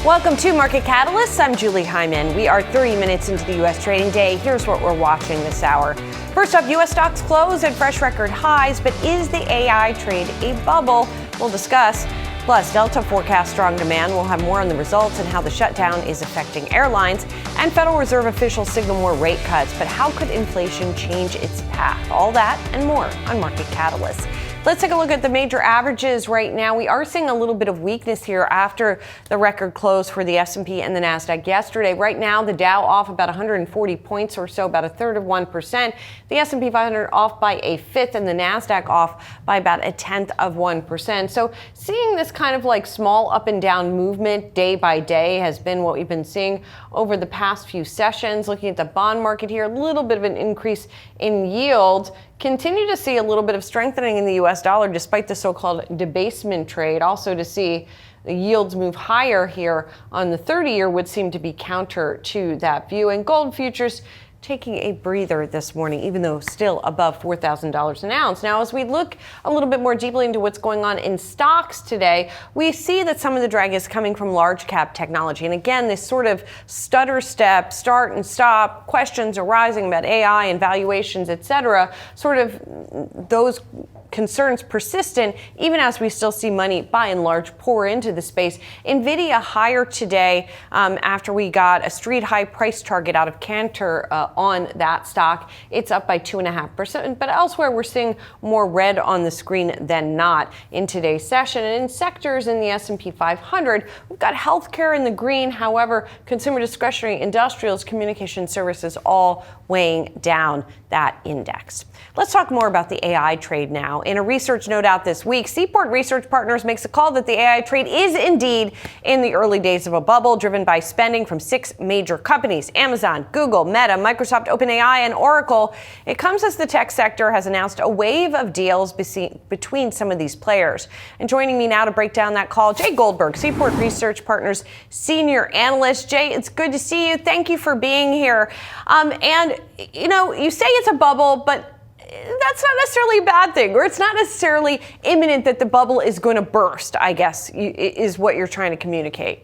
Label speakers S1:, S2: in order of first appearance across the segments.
S1: Welcome to Market Catalyst. I'm Julie Hyman. We are 30 minutes into the U.S. trading day. Here's what we're watching this hour. First up, U.S. stocks close at fresh record highs, but is the AI trade a bubble? We'll discuss. Plus, Delta forecasts strong demand. We'll have more on the results and how the shutdown is affecting airlines. And Federal Reserve officials signal more rate cuts. But how could inflation change its path? All that and more on Market Catalyst. Let's take a look at the major averages right now. We are seeing a little bit of weakness here after the record close for the S&P and the NASDAQ yesterday. Right now, the Dow off about 140 points or so, about a third of 1%. The S&P 500 off by a fifth and the NASDAQ off by about a tenth of 1%. So seeing this kind of like small up and down movement day by day has been what we've been seeing over the past few sessions. Looking at the bond market here, a little bit of an increase in yield. Continue to see a little bit of strengthening in the U.S. dollar despite the so-called debasement trade. Also to see the yields move higher here on the 30-year would seem to be counter to that view. And gold futures taking a breather this morning, even though still above $4,000 an ounce. Now, as we look a little bit more deeply into what's going on in stocks today, we see that some of the drag is coming from large cap technology. And again, this sort of stutter step, start and stop, questions arising about AI and valuations, et cetera, sort of those concerns persistent, even as we still see money by and large pour into the space. Nvidia higher today after we got a street high price target out of Cantor on that stock. It's up by 2.5%, but elsewhere we're seeing more red on the screen than not in today's session. And in sectors in the S&P 500, we've got healthcare in the green. However, consumer discretionary, industrials, communication services all weighing down that index. Let's talk more about the AI trade now. In a research note out this week, Seaport Research Partners makes a call that the AI trade is indeed in the early days of a bubble driven by spending from 6 major companies: Amazon, Google, Meta, Microsoft, OpenAI, and Oracle. It comes as the tech sector has announced a wave of deals between some of these players. And joining me now to break down that call, Jay Goldberg, Seaport Research Partners Senior Analyst. Jay, it's good to see you. Thank you for being here. And, you know, you say it's a bubble, but that's not necessarily a bad thing, or it's not necessarily imminent that the bubble is going to burst, I guess, is what you're trying to communicate.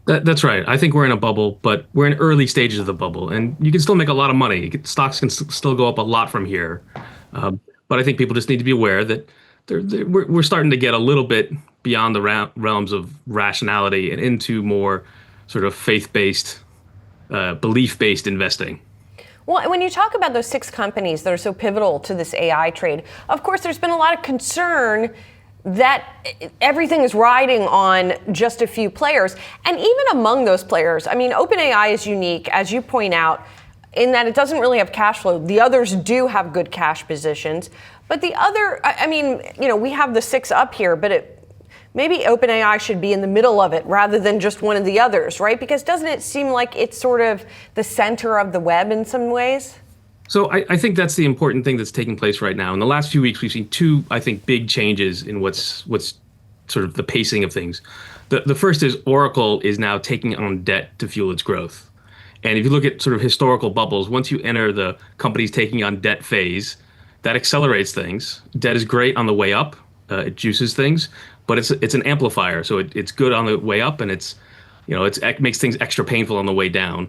S2: That's right. I think we're in a bubble, but we're in early stages of the bubble, and you can still make a lot of money. Stocks can still go up a lot from here. But I think people just need to be aware that we're starting to get a little bit beyond the realms of rationality and into more sort of faith-based, belief-based investing.
S1: Well, when you talk about those 6 companies that are so pivotal to this AI trade, of course, there's been a lot of concern that everything is riding on just a few players. And even among those players, I mean, OpenAI is unique, as you point out, in that it doesn't really have cash flow. The others do have good cash positions. But the other, I mean, you know, we have the 6 up here, but maybe OpenAI should be in the middle of it rather than just one of the others, right? Because doesn't it seem like it's sort of the center of the web in some ways?
S2: So I think that's the important thing that's taking place right now. In the last few weeks, we've seen 2, I think, big changes in what's sort of the pacing of things. The first is Oracle is now taking on debt to fuel its growth. And if you look at sort of historical bubbles, once you enter the companies taking on debt phase, that accelerates things. Debt is great on the way up. It juices things, but it's an amplifier. So it's good on the way up, and it makes things extra painful on the way down.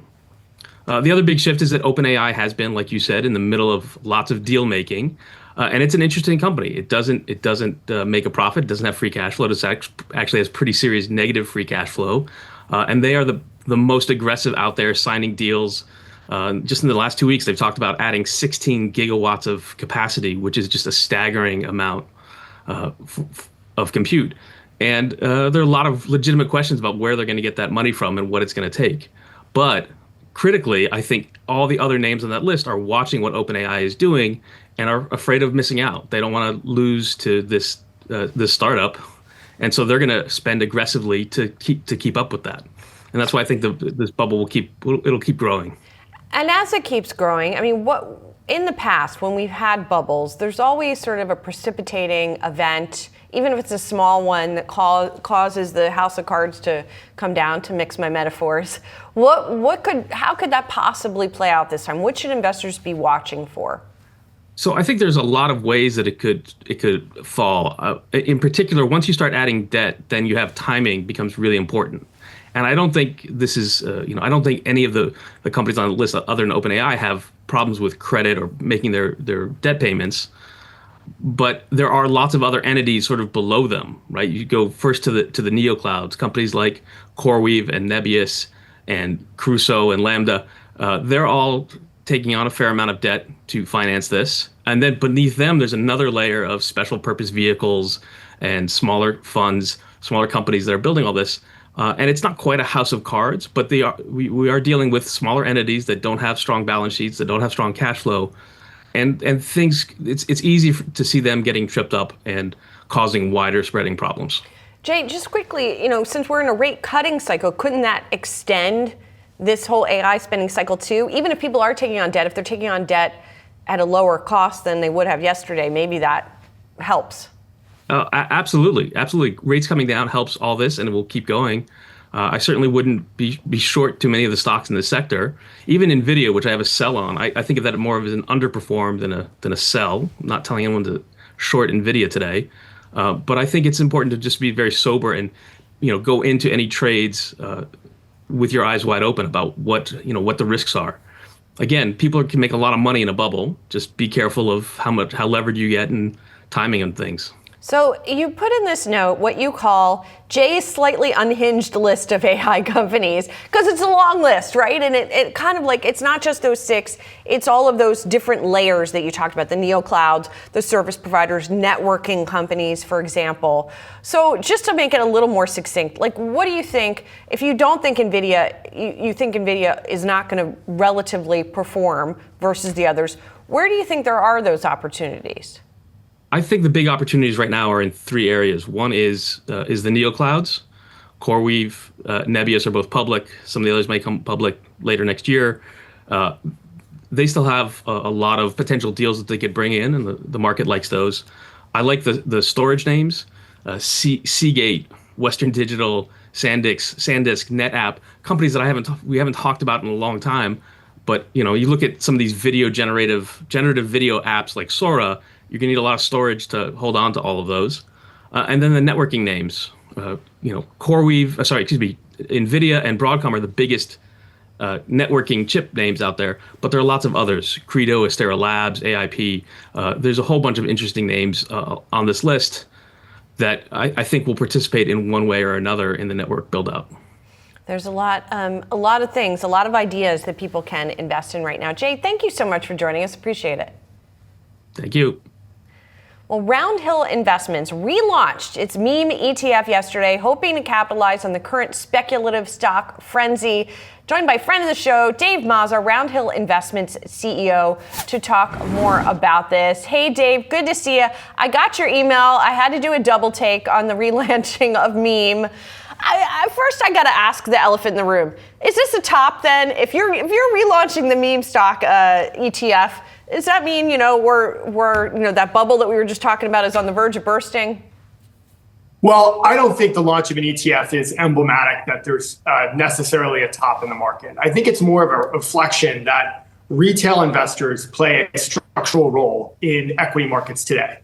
S2: The other big shift is that OpenAI has been, like you said, in the middle of lots of deal making, and it's an interesting company. It doesn't make a profit. It doesn't have free cash flow. It actually has pretty serious negative free cash flow, and they are the most aggressive out there signing deals. Just in the last 2 weeks, they've talked about adding 16 gigawatts of capacity, which is just a staggering amount of compute. And there are a lot of legitimate questions about where they're going to get that money from and what it's going to take. But critically, I think all the other names on that list are watching what OpenAI is doing and are afraid of missing out. They don't want to lose to this startup, and so they're going to spend aggressively to keep up with that. And that's why I think this bubble will keep growing.
S1: And as it keeps growing, I mean, in the past, when we've had bubbles, there's always sort of a precipitating event, even if it's a small one that causes the house of cards to come down, to mix my metaphors. How could that possibly play out this time? What should investors be watching for?
S2: So I think there's a lot of ways that it could fall. In particular, once you start adding debt, then you have timing becomes really important. And I don't think this is, I don't think any of the companies on the list other than OpenAI have problems with credit or making their debt payments. But there are lots of other entities sort of below them, right? You go first to the neoclouds, companies like CoreWeave and Nebius and Crusoe and Lambda. They're all taking on a fair amount of debt to finance this. And then beneath them, there's another layer of special purpose vehicles and smaller funds, smaller companies that are building all this. And it's not quite a house of cards, but we are dealing with smaller entities that don't have strong balance sheets, that don't have strong cash flow. And things, it's easy to see them getting tripped up and causing wider spreading problems.
S1: Jay, just quickly, since we're in a rate cutting cycle, couldn't that extend this whole AI spending cycle too? Even if people are taking on debt, if they're taking on debt at a lower cost than they would have yesterday, maybe that helps.
S2: Absolutely. Rates coming down helps all this, and it will keep going. I certainly wouldn't be short too many of the stocks in this sector. Even NVIDIA, which I have a sell on, I think of that more as an underperform than a sell. I'm not telling anyone to short NVIDIA today. But I think it's important to just be very sober and go into any trades with your eyes wide open about what the risks are. Again, people can make a lot of money in a bubble. Just be careful of how levered you get and timing on things.
S1: So you put in this note what you call Jay's slightly unhinged list of AI companies, because it's a long list, right? And it kind of like, it's not just those 6, it's all of those different layers that you talked about, the neoclouds, the service providers, networking companies, for example. So just to make it a little more succinct, like what do you think, if you don't think NVIDIA, you think NVIDIA is not going to relatively perform versus the others, where do you think there are those opportunities?
S2: I think the big opportunities right now are in 3 areas. One is the neoclouds. CoreWeave, Nebius are both public. Some of the others may come public later next year. They still have a lot of potential deals that they could bring in, and the market likes those. I like the storage names, Seagate, Western Digital, SanDisk, NetApp, companies that we haven't talked about in a long time. But you look at some of these generative video apps like Sora. You're going to need a lot of storage to hold on to all of those. And then the networking names, NVIDIA and Broadcom are the biggest networking chip names out there, but there are lots of others, Credo, Astera Labs, AIP. There's a whole bunch of interesting names on this list that I think will participate in one way or another in the network build-out.
S1: There's a lot of things, a lot of ideas that people can invest in right now. Jay, thank you so much for joining us. Appreciate it.
S2: Thank you.
S1: Well, Roundhill Investments relaunched its meme ETF yesterday, hoping to capitalize on the current speculative stock frenzy. Joined by friend of the show, Dave Mazza, Roundhill Investments CEO, to talk more about this. Hey, Dave, good to see you. I got your email. I had to do a double take on the relaunching of meme. First, I got to ask the elephant in the room. Is this a top then? If you're relaunching the meme stock ETF, does that mean, we're that bubble that we were just talking about is on the verge of bursting?
S3: Well, I don't think the launch of an ETF is emblematic that there's necessarily a top in the market. I think it's more of a reflection that retail investors play a structural role in equity markets today.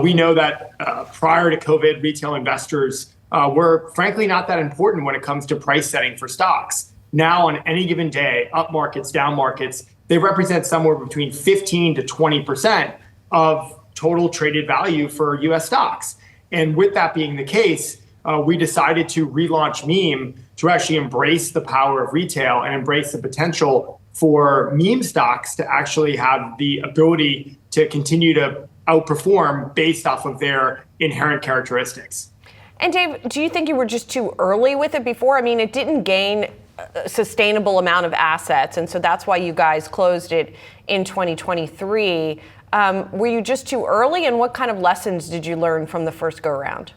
S3: We know that prior to COVID, retail investors were frankly not that important when it comes to price setting for stocks. Now, on any given day, up markets, down markets, they represent somewhere between 15 to 20% of total traded value for US stocks. And with that being the case, we decided to relaunch meme to actually embrace the power of retail and embrace the potential for meme stocks to actually have the ability to continue to outperform based off of their inherent characteristics.
S1: And Dave, do you think you were just too early with it before? I mean, it didn't gain a sustainable amount of assets, and so that's why you guys closed it in 2023. Were you just too early, and what kind of lessons did you learn from the first go-around?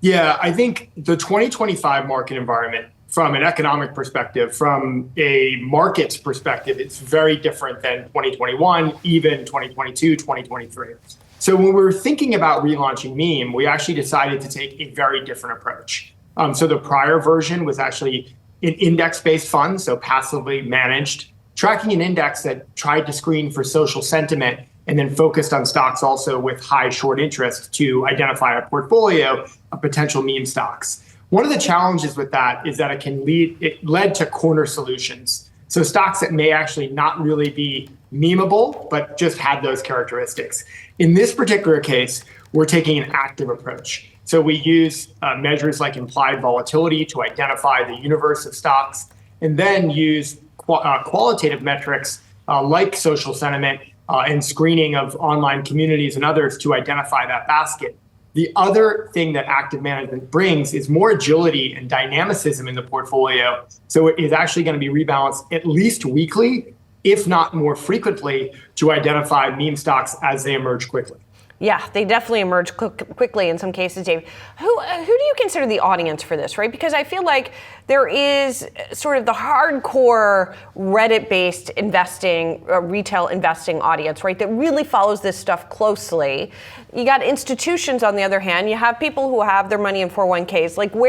S3: Yeah, I think the 2025 market environment, from an economic perspective, from a markets perspective, it's very different than 2021, even 2022, 2023. So when we were thinking about relaunching meme, we actually decided to take a very different approach. So the prior version was actually an index-based fund, so passively managed, tracking an index that tried to screen for social sentiment and then focused on stocks also with high short interest to identify a portfolio of potential meme stocks. One of the challenges with that is that it led to corner solutions. So stocks that may actually not really be memeable, but just had those characteristics. In this particular case, we're taking an active approach. So we use measures like implied volatility to identify the universe of stocks, and then use qualitative metrics like social sentiment and screening of online communities and others to identify that basket. The other thing that active management brings is more agility and dynamicism in the portfolio. So it is actually going to be rebalanced at least weekly, if not more frequently, to identify meme stocks as they emerge quickly.
S1: Yeah, they definitely emerge quickly in some cases, Dave. Who do you consider the audience for this, right? Because I feel like there is sort of the hardcore Reddit-based investing, retail investing audience, right, that really follows this stuff closely. You got institutions, on the other hand. You have people who have their money in 401ks. Like, who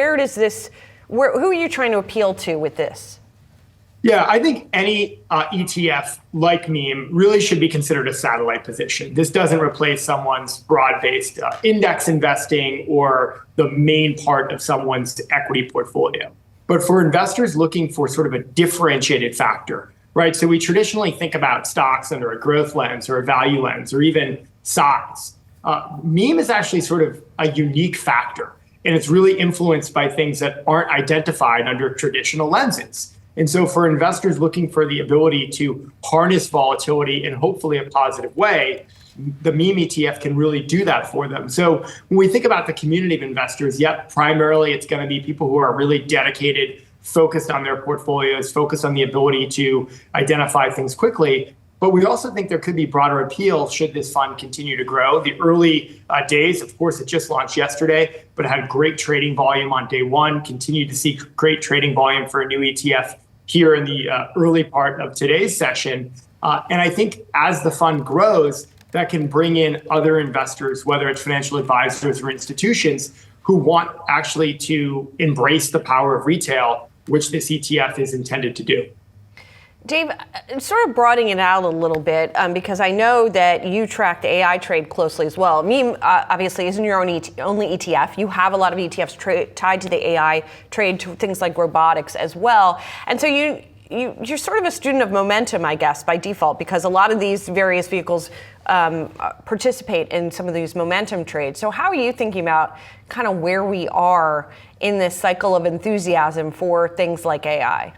S1: are you trying to appeal to with this?
S3: Yeah, I think any ETF like meme really should be considered a satellite position. This doesn't replace someone's broad-based index investing or the main part of someone's equity portfolio. But for investors looking for sort of a differentiated factor, right? So we traditionally think about stocks under a growth lens or a value lens or even size. Meme is actually sort of a unique factor, and it's really influenced by things that aren't identified under traditional lenses. And so for investors looking for the ability to harness volatility in hopefully a positive way, the meme ETF can really do that for them. So when we think about the community of investors, primarily it's going to be people who are really dedicated, focused on their portfolios, focused on the ability to identify things quickly. But we also think there could be broader appeal should this fund continue to grow. The early days, of course, it just launched yesterday, but it had great trading volume on day one, continued to see great trading volume for a new ETF here in the early part of today's session. And I think as the fund grows, that can bring in other investors, whether it's financial advisors or institutions, who want actually to embrace the power of retail, which this ETF is intended to do.
S1: Dave, sort of broadening it out a little bit, because I know that you track the AI trade closely as well. Meme obviously isn't your only ETF. You have a lot of ETFs tied to the AI trade, to things like robotics as well. And so you're sort of a student of momentum, I guess, by default, because a lot of these various vehicles participate in some of these momentum trades. So how are you thinking about kind of where we are in this cycle of enthusiasm for things like AI?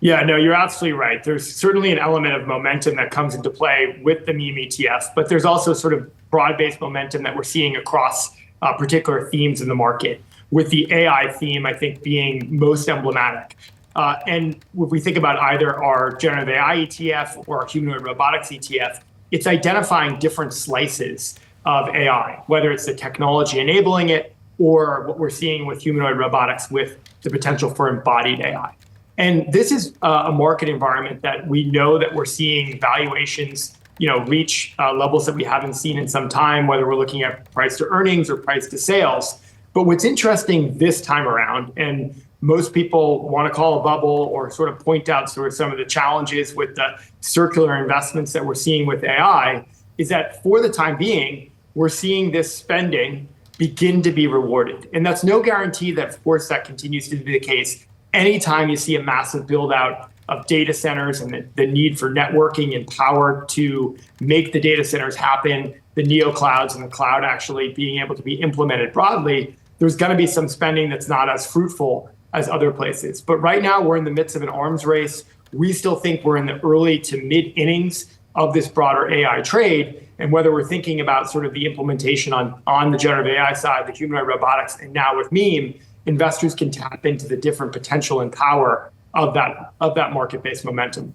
S3: Yeah, no, you're absolutely right. There's certainly an element of momentum that comes into play with the meme ETF, but there's also sort of broad-based momentum that we're seeing across particular themes in the market, with the AI theme, I think, being most emblematic. And if we think about either our generative AI ETF or our humanoid robotics ETF, it's identifying different slices of AI, whether it's the technology enabling it or what we're seeing with humanoid robotics with the potential for embodied AI. And this is a market environment that we know that we're seeing valuations, reach levels that we haven't seen in some time, whether we're looking at price to earnings or price to sales. But what's interesting this time around, and most people want to call a bubble or sort of point out sort of some of the challenges with the circular investments that we're seeing with AI, is that for the time being, we're seeing this spending begin to be rewarded. And that's no guarantee that, of course, that continues to be the case. Anytime you see a massive build out of data centers and the need for networking and power to make the data centers happen, the neo clouds and the cloud actually being able to be implemented broadly, there's going to be some spending that's not as fruitful as other places. But right now we're in the midst of an arms race. We still think we're in the early to mid innings of this broader AI trade. And whether we're thinking about sort of the implementation on the generative AI side, the humanoid robotics, and now with meme, investors can tap into the different potential and power of that market-based momentum.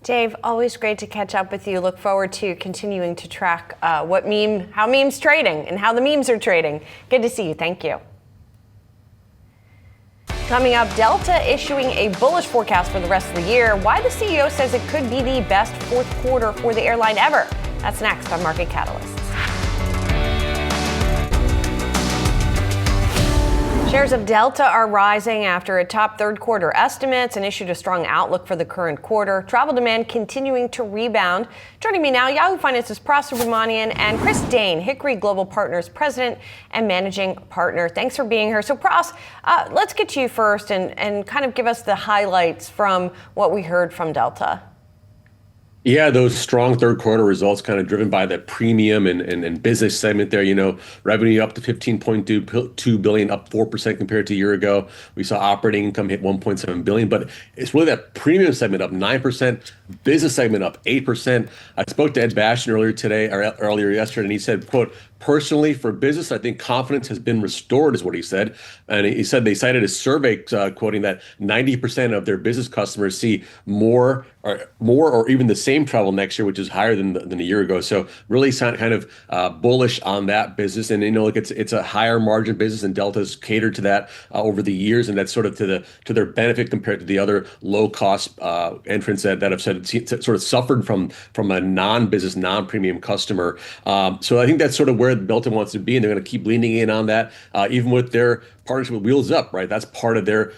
S1: Dave, always great to catch up with you. Look forward to continuing to track how meme's trading and how the memes are trading. Good to see you. Thank you. Coming up, Delta issuing a bullish forecast for the rest of the year. Why the CEO says it could be the best fourth quarter for the airline ever. That's next on Market Catalysts. Shares of Delta are rising after it topped third quarter estimates and issued a strong outlook for the current quarter. Travel demand continuing to rebound. Joining me now, Yahoo Finance's Pras Subramanian and Chris Dane, Hickory Global Partners President and Managing Partner. Thanks for being here. So Pras, let's get to you first and kind of give us the highlights from what we heard from Delta.
S4: Yeah, those strong third quarter results kind of driven by the premium and business segment there. Revenue up to $15.2 billion, up 4% compared to a year ago. We saw operating income hit $1.7 billion, but it's really that premium segment up 9%, business segment up 8%. I spoke to Ed Bastian earlier yesterday, and he said, quote, "Personally, for business, I think confidence has been restored," is what he said. And he said they cited a survey quoting that 90% of their business customers see more or even the same travel next year, which is higher than a year ago. So really kind of bullish on that business. And look, it's a higher margin business, and Delta's catered to that over the years, and that's sort of to their benefit compared to the other low cost entrants that have said sort of suffered from a non-business, non-premium customer. So I think that's sort of where Delta wants to be, and they're going to keep leaning in on that, even with their partnership with Wheels Up, right? That's part of their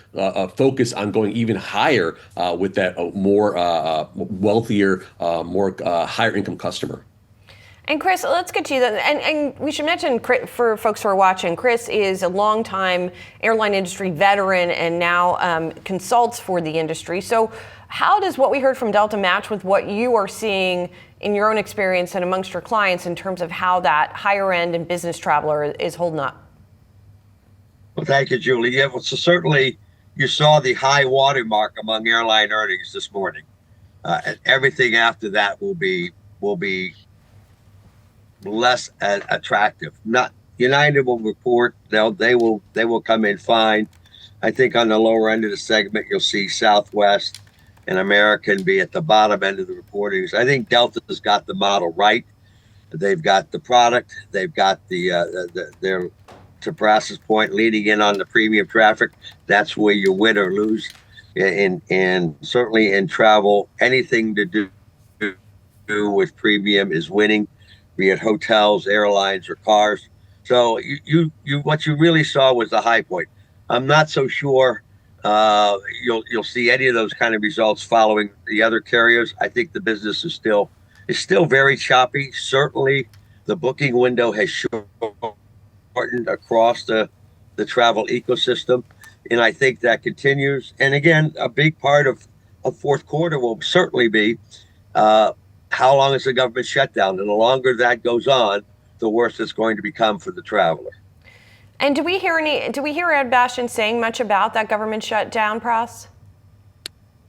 S4: focus on going even higher with that more wealthier, more higher income customer.
S1: And Chris, let's get to you then. And we should mention, for folks who are watching, Chris is a longtime airline industry veteran and now consults for the industry. So how does what we heard from Delta match with what you are seeing in your own experience and amongst your clients in terms of how that higher end and business traveler is holding up?
S5: Well, thank you, Julie. Yeah, well, so certainly you saw the high watermark among airline earnings this morning. And everything after that will be less attractive. Not United will report, they will come in fine. I think on the lower end of the segment, you'll see Southwest and American be at the bottom end of the reportings. I think Delta's got the model right. They've got the product. They've got their, to Bras's point, leading in on the premium traffic. That's where you win or lose. And certainly in travel, anything to do with premium is winning, be it hotels, airlines, or cars. So what you really saw was the high point. I'm not so sure you'll see any of those kind of results following the other carriers. I think the business is still very choppy. Certainly, the booking window has shortened across the travel ecosystem, and I think that continues. And again, a big part of fourth quarter will certainly be how long is the government shutdown, and the longer that goes on, the worse it's going to become for the traveler.
S1: And do we hear Ed Bastian saying much about that government shutdown, Pras?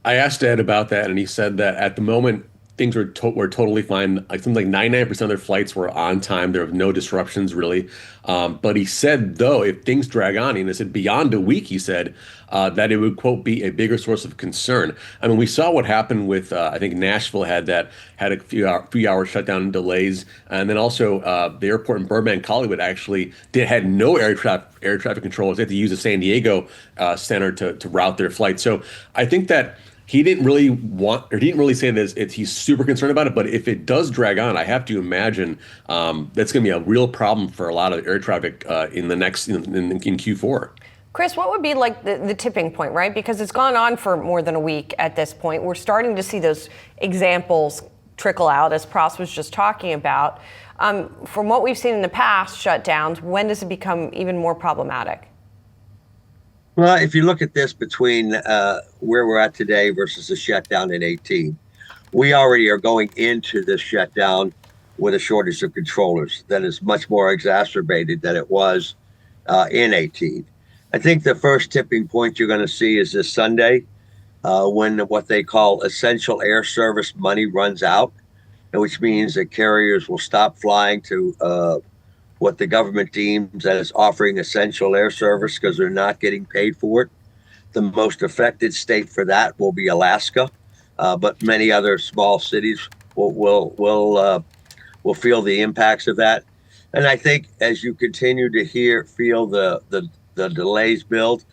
S4: I asked Ed about that, and he said that at the moment, things were totally fine. Something like 99% of their flights were on time. There were no disruptions, really. But he said, though, if things drag on, and he said beyond a week, he said that it would, quote, be a bigger source of concern. I mean, we saw what happened with, I think Nashville had a few hour shutdown delays. And then also the airport in Burbank, Hollywood actually had no air traffic controls. They had to use the San Diego center to route their flight. So I think that he didn't really say that he's super concerned about it, but if it does drag on, I have to imagine that's going to be a real problem for a lot of air traffic in Q4.
S1: Chris, what would be like the tipping point, right? Because it's gone on for more than a week at this point. We're starting to see those examples trickle out, as Pras was just talking about. From what we've seen in the past shutdowns, when does it become even more problematic?
S5: Well, if you look at this between where we're at today versus the shutdown in 2018, we already are going into this shutdown with a shortage of controllers that is much more exacerbated than it was in 2018. I think the first tipping point you're going to see is this Sunday when what they call essential air service money runs out, which means that carriers will stop flying to what the government deems as offering essential air service because they're not getting paid for it. The most affected state for that will be Alaska, but many other small cities will feel the impacts of that. And I think as you continue to feel the delays build,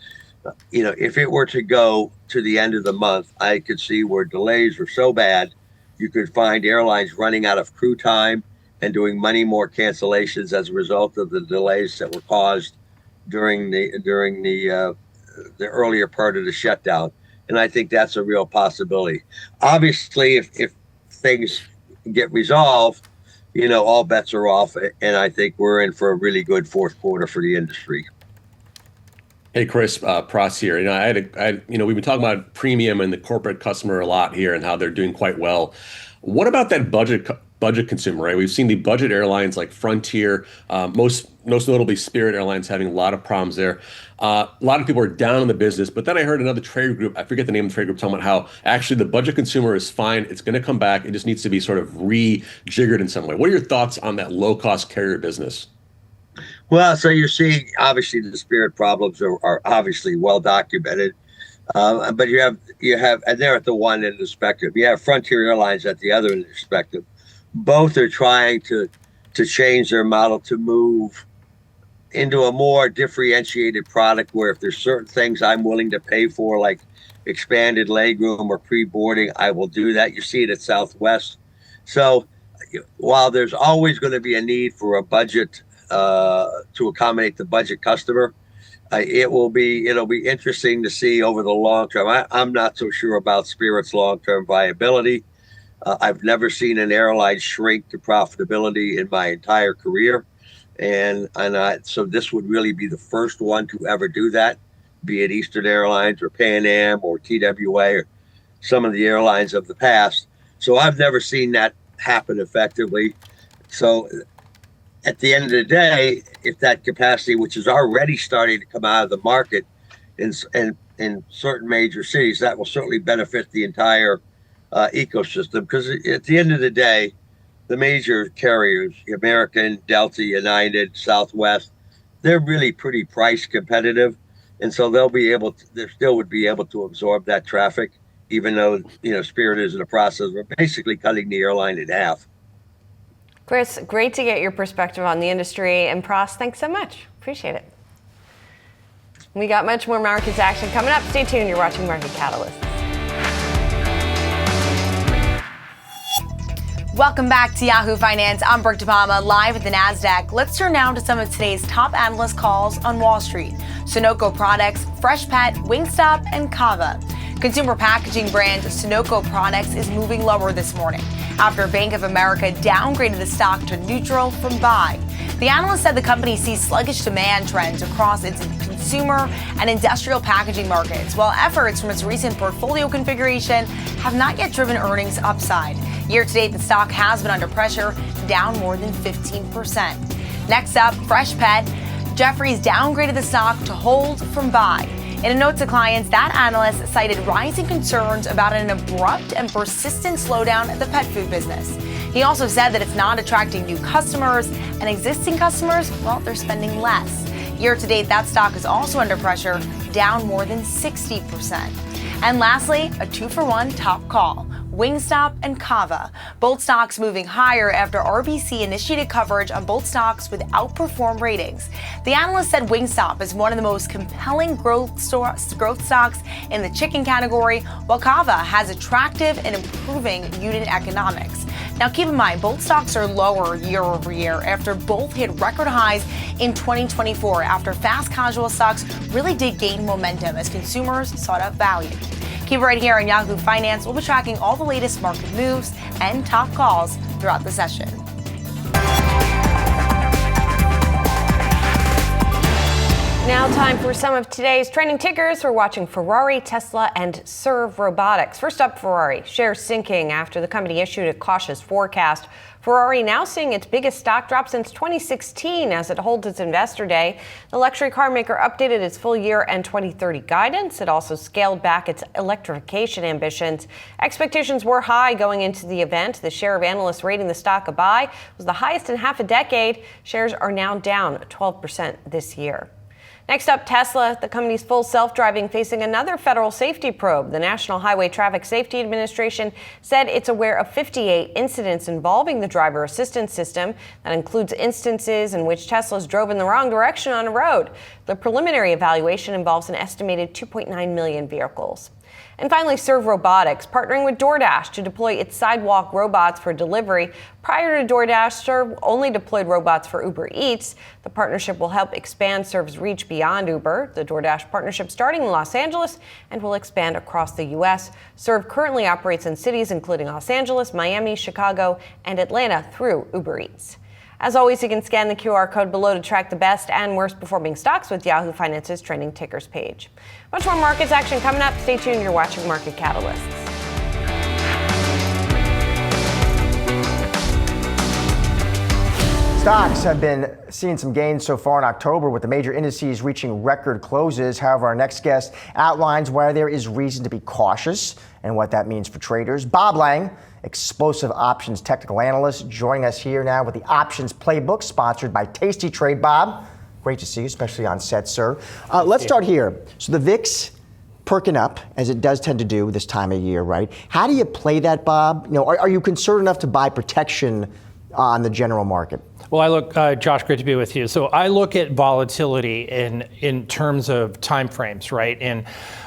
S5: if it were to go to the end of the month, I could see where delays are so bad, you could find airlines running out of crew time and doing many more cancellations as a result of the delays that were caused during the earlier part of the shutdown, and I think that's a real possibility. Obviously, if things get resolved, all bets are off, and I think we're in for a really good fourth quarter for the industry.
S4: Hey, Chris, Pross here. We've been talking about premium and the corporate customer a lot here and how they're doing quite well. What about that budget consumer, right? We've seen the budget airlines like Frontier, most notably Spirit Airlines, having a lot of problems there. A lot of people are down in the business, but then I heard another trade group, I forget the name of the trade group, talking about how actually the budget consumer is fine. It's going to come back. It just needs to be sort of rejiggered in some way. What are your thoughts on that low-cost carrier business?
S5: Well, so you're seeing, obviously, the Spirit problems are obviously well documented, but you have, and they're at the one end of the spectrum. You have Frontier Airlines at the other end of the spectrum. Both are trying to change their model to move into a more differentiated product where if there's certain things I'm willing to pay for, like expanded legroom or pre-boarding, I will do that. You see it at Southwest. So while there's always going to be a need for a budget to accommodate the budget customer, it'll be interesting to see over the long term. I'm not so sure about Spirit's long-term viability. I've never seen an airline shrink to profitability in my entire career, and so this would really be the first one to ever do that, be it Eastern Airlines or Pan Am or TWA or some of the airlines of the past. So I've never seen that happen effectively. So at the end of the day, if that capacity, which is already starting to come out of the market in certain major cities, that will certainly benefit the entire ecosystem. Because at the end of the day, the major carriers, American, Delta, United, Southwest, they're really pretty price competitive, and so they still would be able to absorb that traffic, even though Spirit is in the process of basically cutting the airline in half.
S1: Chris, great to get your perspective on the industry. And Pross, thanks so much. Appreciate it. We got much more markets action coming up. Stay tuned. You're watching Market Catalyst.
S6: Welcome back to Yahoo Finance. I'm Brooke DePalma, live at the NASDAQ. Let's turn now to some of today's top analyst calls on Wall Street. Sunoco Products, Freshpet, Wingstop, and Cava. Consumer packaging brand Sunoco Products is moving lower this morning after Bank of America downgraded the stock to neutral from buy. The analyst said the company sees sluggish demand trends across its consumer and industrial packaging markets, while efforts from its recent portfolio configuration have not yet driven earnings upside. Year to date, the stock has been under pressure, down more than 15%. Next up, Freshpet. Jefferies downgraded the stock to hold from buy. In a note to clients, that analyst cited rising concerns about an abrupt and persistent slowdown at the pet food business. He also said that it's not attracting new customers, and existing customers, well, they're spending less. Year to date, that stock is also under pressure, down more than 60%. And lastly, a 2-for-1 top call. Wingstop and Cava, both stocks moving higher after RBC initiated coverage on both stocks with outperform ratings. The analyst said Wingstop is one of the most compelling growth stocks in the chicken category, while Cava has attractive and improving unit economics. Now keep in mind, both stocks are lower year over year after both hit record highs in 2024 after fast casual stocks really did gain momentum as consumers sought out value. Keep it right here on Yahoo Finance. We'll be tracking all the latest market moves and top calls throughout the session.
S1: Now time for some of today's trending tickers. We're watching Ferrari, Tesla, and Serve Robotics. First up, Ferrari. Shares sinking after the company issued a cautious forecast. Ferrari now seeing its biggest stock drop since 2016 as it holds its investor day. The luxury car maker updated its full year and 2030 guidance. It also scaled back its electrification ambitions. Expectations were high going into the event. The share of analysts rating the stock a buy was the highest in half a decade. Shares are now down 12% this year. Next up, Tesla. The company's full self-driving facing another federal safety probe. The National Highway Traffic Safety Administration said it's aware of 58 incidents involving the driver assistance system. That includes instances in which Teslas drove in the wrong direction on a road. The preliminary evaluation involves an estimated 2.9 million vehicles. And finally, Serve Robotics, partnering with DoorDash to deploy its sidewalk robots for delivery. Prior to DoorDash, Serve only deployed robots for Uber Eats. The partnership will help expand Serve's reach beyond Uber. The DoorDash partnership starting in Los Angeles and will expand across the U.S. Serve currently operates in cities including Los Angeles, Miami, Chicago, and Atlanta through Uber Eats. As always, you can scan the QR code below to track the best and worst performing stocks with Yahoo Finance's trending tickers page. Much more markets action coming up. Stay tuned. You're watching Market Catalysts.
S7: Stocks have been seeing some gains so far in October, with the major indices reaching record closes. However, our next guest outlines why there is reason to be cautious and what that means for traders. Bob Lang, explosive options technical analyst, joining us here now with the Options Playbook, sponsored by Tasty Trade. Bob, great to see you, especially on set, sir. Let's start here. So the VIX perking up, as it does tend to do this time of year, right? How do you play that, Bob? Are you concerned enough to buy protection on the general market?
S8: Well, I look, Josh, great to be with you. So I look at volatility in terms of time frames, right? And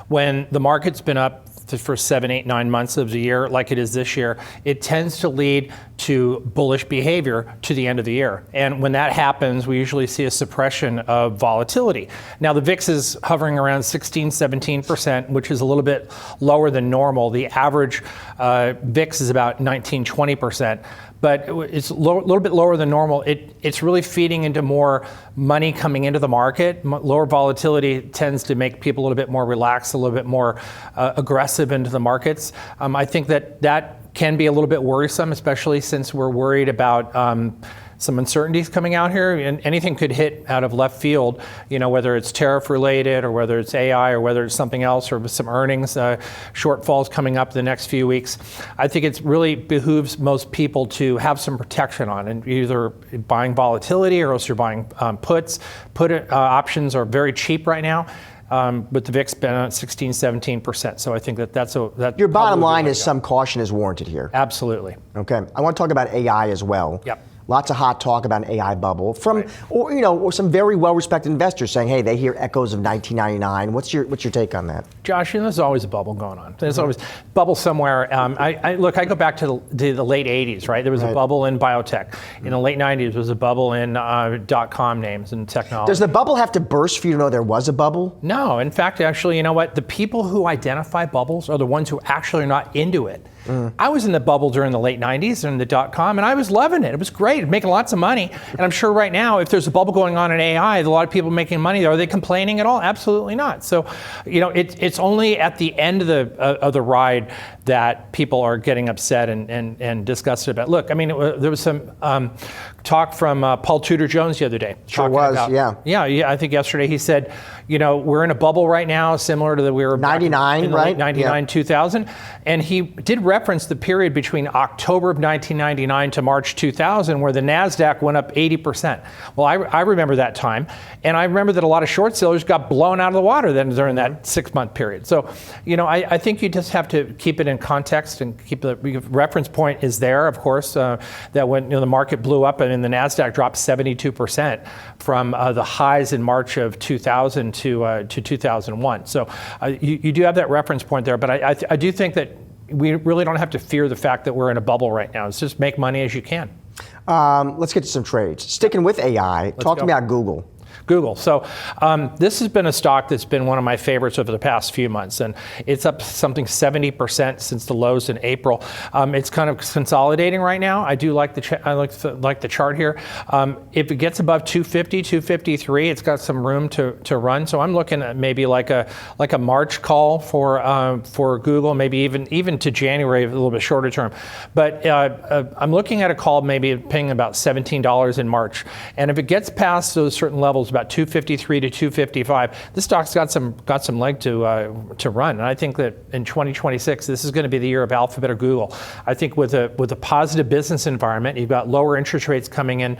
S8: when the market's been up for 7, 8, 9 months of the year, like it is this year, it tends to lead to bullish behavior to the end of the year. And when that happens, we usually see a suppression of volatility. Now, the VIX is hovering around 16, 17%, which is a little bit lower than normal. The average VIX is about 19, 20%. But it's a little bit lower than normal. It's really feeding into more money coming into the market. Lower volatility tends to make people a little bit more relaxed, a little bit more aggressive into the markets. I think that can be a little bit worrisome, especially since we're worried about some uncertainties coming out here, and anything could hit out of left field, whether it's tariff related or whether it's AI or whether it's something else, or some earnings shortfalls coming up the next few weeks. I think it really behooves most people to have some protection on, and either buying volatility or else you're buying puts. Options are very cheap right now. With the VIX been at 16, 17%. So I think that's
S7: your bottom line is some caution is warranted here.
S8: Absolutely.
S7: Okay. I want to talk about AI as well.
S8: Yep.
S7: Lots of hot talk about an AI bubble from, or some very well-respected investors saying, "Hey, they hear echoes of 1999." What's your take on that,
S8: Josh? There's always a bubble going on. There's always a bubble somewhere. I go back to the late '80s, right? There was a bubble in biotech. In the late '90s, there was a bubble in .com names and technology.
S7: Does the bubble have to burst for you to know there was a bubble?
S8: No. In fact, actually, you know what? The people who identify bubbles are the ones who actually are not into it. I was in the bubble during the late '90s and the .com, and I was loving it. It was great, making lots of money. And I'm sure right now, if there's a bubble going on in AI, a lot of people making money. Are they complaining at all? Absolutely not. So, it's only at the end of the ride that people are getting upset and disgusted about. Look, there was some talk from Paul Tudor Jones the other day.
S7: Sure was,
S8: Yeah, I think yesterday he said, we're in a bubble right now, similar to we were
S7: 99, right?
S8: 99, 2000. And he did reference the period between October of 1999 to March 2000, where the NASDAQ went up 80%. Well, I remember that time. And I remember that a lot of short sellers got blown out of the water then during that 6-month period. So, I think you just have to keep it in context and keep the reference point is there, of course, that when the market blew up and the NASDAQ dropped 72% from the highs in March of 2000 to 2001. So you do have that reference point there, but I do think that we really don't have to fear the fact that we're in a bubble right now. It's just make money as you can.
S7: Let's get to some trades. Sticking with AI, talk to me about Google.
S8: So this has been a stock that's been one of my favorites over the past few months, and it's up something 70% since the lows in April. It's kind of consolidating right now. I do like the chart here. If it gets above 250, 253, it's got some room to run. So I'm looking at maybe like a March call for Google, maybe even to January, a little bit shorter term. But I'm looking at a call maybe paying about $17 in March, and if it gets past those certain levels, about 253 to 255. This stock's got some leg to run, and I think that in 2026, this is going to be the year of Alphabet or Google. I think with a positive business environment, you've got lower interest rates coming in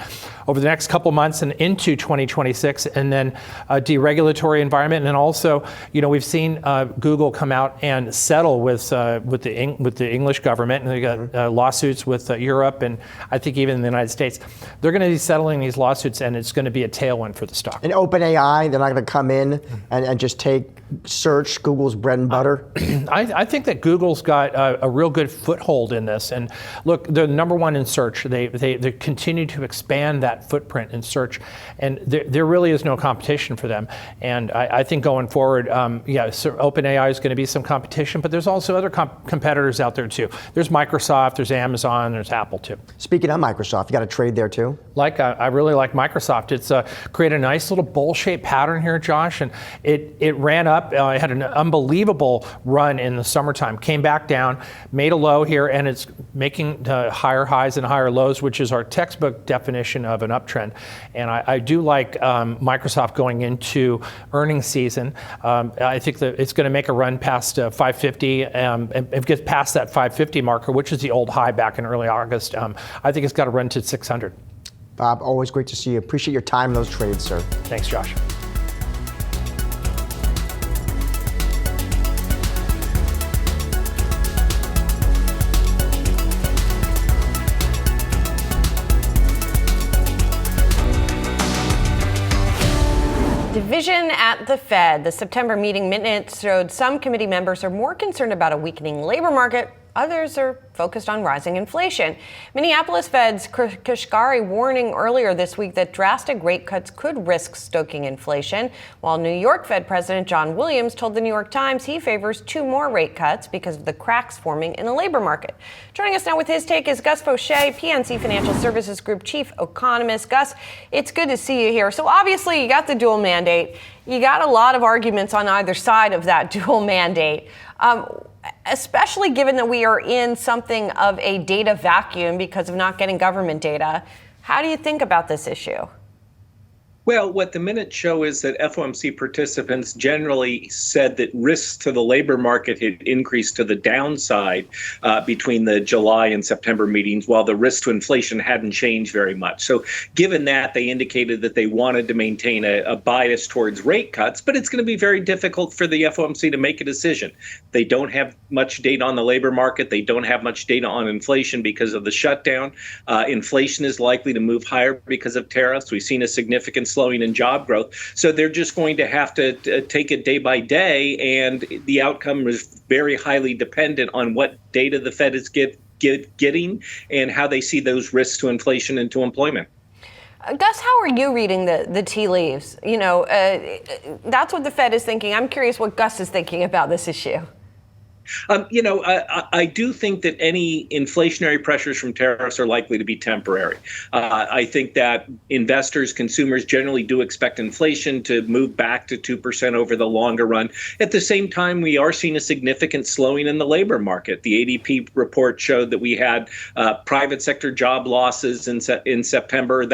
S8: over the next couple months and into 2026, and then a deregulatory environment, and then also, we've seen Google come out and settle with the English government, and they got lawsuits with Europe, and I think even in the United States. They're going to be settling these lawsuits, and it's going to be a tailwind for the the stock.
S7: And OpenAI, they're not going to come in and just take search, Google's bread and butter?
S8: I think that Google's got a real good foothold in this. And look, they're number one in search. They continue to expand that footprint in search. And there really is no competition for them. And I think going forward, so OpenAI is going to be some competition, but there's also other competitors out there too. There's Microsoft, there's Amazon, there's Apple too.
S7: Speaking of Microsoft, you got a trade there too?
S8: I really like Microsoft. It's created a nice little bowl-shaped pattern here, Josh, and it ran up. It had an unbelievable run in the summertime, came back down, made a low here, and it's making higher highs and higher lows, which is our textbook definition of an uptrend. And I do like Microsoft going into earnings season. I think that it's going to make a run past 550, and if it gets past that 550 marker, which is the old high back in early August, I think it's got to run to 600.
S7: Bob, always great to see you. Appreciate your time in those trades, sir.
S8: Thanks, Josh.
S1: Division at the Fed. The September meeting minutes showed some committee members are more concerned about a weakening labor market. Others are focused on rising inflation. Minneapolis Fed's Kashkari warning earlier this week that drastic rate cuts could risk stoking inflation, while New York Fed President John Williams told the New York Times he favors 2 more rate cuts because of the cracks forming in the labor market. Joining us now with his take is Gus Faucher, PNC Financial Services Group Chief Economist. Gus, it's good to see you here. So obviously you got the dual mandate. You got a lot of arguments on either side of that dual mandate. Especially given that we are in something of a data vacuum because of not getting government data. How do you think about this issue?
S9: Well, what the minutes show is that FOMC participants generally said that risks to the labor market had increased to the downside between the July and September meetings, while the risk to inflation hadn't changed very much. So given that, they indicated that they wanted to maintain a bias towards rate cuts, but it's going to be very difficult for the FOMC to make a decision. They don't have much data on the labor market. They don't have much data on inflation because of the shutdown. Inflation is likely to move higher because of tariffs. We've seen a significant slowing in job growth. So they're just going to have to take it day by day. And the outcome is very highly dependent on what data the Fed is getting and how they see those risks to inflation and to employment.
S1: Gus, how are you reading the tea leaves? You know, that's what the Fed is thinking. I'm curious what Gus is thinking about this issue.
S9: I do think that any inflationary pressures from tariffs are likely to be temporary. I think that investors, consumers generally do expect inflation to move back to 2% over the longer run. At the same time, we are seeing a significant slowing in the labor market. The ADP report showed that we had private sector job losses in September.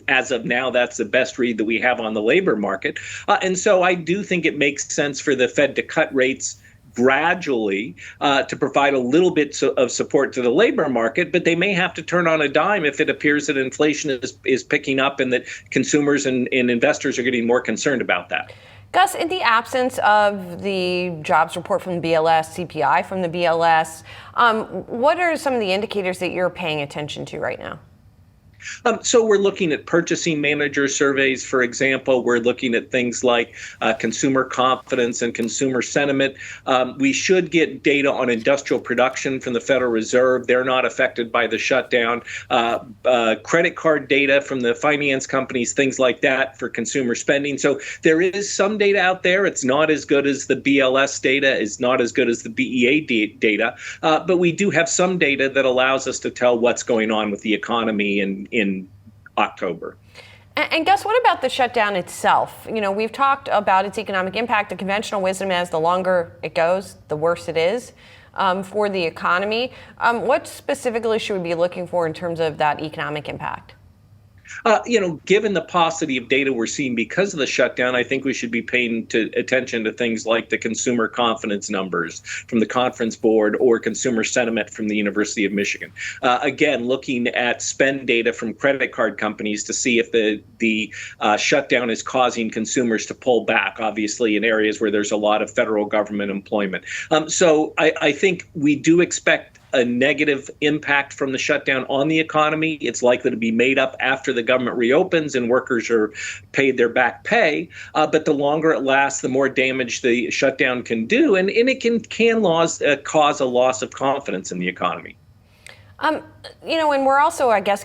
S9: As of now, that's the best read that we have on the labor market. And so I do think it makes sense for the Fed to cut rates gradually to provide a little bit of support to the labor market, but they may have to turn on a dime if it appears that inflation is picking up and that consumers and investors are getting more concerned about that.
S1: Gus, in the absence of the jobs report from the BLS, CPI from the BLS, what are some of the indicators that you're paying attention to right now?
S9: So we're looking at purchasing manager surveys, for example. We're looking at things like consumer confidence and consumer sentiment. We should get data on industrial production from the Federal Reserve. They're not affected by the shutdown. Credit card data from the finance companies, things like that for consumer spending. So there is some data out there. It's not as good as the BLS data. It's not as good as the BEA data. But we do have some data that allows us to tell what's going on with the economy in October.
S1: And Gus, what about the shutdown itself? You know, we've talked about its economic impact. The conventional wisdom is the longer it goes, the worse it is for the economy. What specifically should we be looking for in terms of that economic impact?
S9: Given the paucity of data we're seeing because of the shutdown, I think we should be paying attention to things like the consumer confidence numbers from the Conference Board or consumer sentiment from the University of Michigan. Again, looking at spend data from credit card companies to see if the shutdown is causing consumers to pull back, obviously in areas where there's a lot of federal government employment. So I think we do expect a negative impact from the shutdown on the economy. It's likely to be made up after the government reopens and workers are paid their back pay. But the longer it lasts, the more damage the shutdown can do, and it can cause a loss of confidence in the economy.
S1: And we're also, I guess,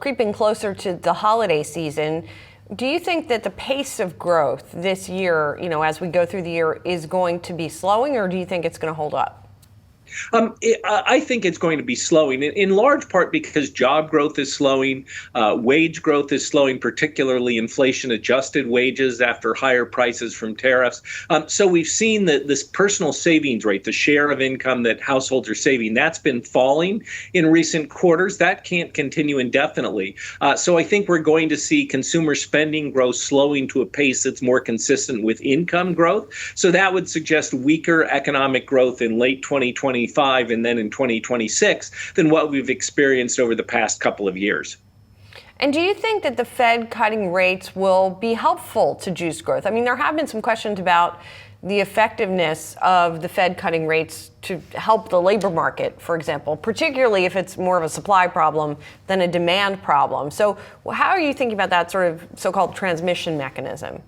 S1: creeping closer to the holiday season. Do you think that the pace of growth this year, as we go through the year, is going to be slowing, or do you think it's going to hold up?
S9: I think it's going to be slowing, in large part because job growth is slowing, wage growth is slowing, particularly inflation-adjusted wages after higher prices from tariffs. So we've seen that this personal savings rate, the share of income that households are saving, that's been falling in recent quarters. That can't continue indefinitely. So I think we're going to see consumer spending growth slowing to a pace that's more consistent with income growth. So that would suggest weaker economic growth in late 2025 and then in 2026 than what we've experienced over the past couple of years.
S1: And do you think that the Fed cutting rates will be helpful to juice growth? I mean, there have been some questions about the effectiveness of the Fed cutting rates to help the labor market, for example, particularly if it's more of a supply problem than a demand problem. So how are you thinking about that sort of so-called transmission mechanism?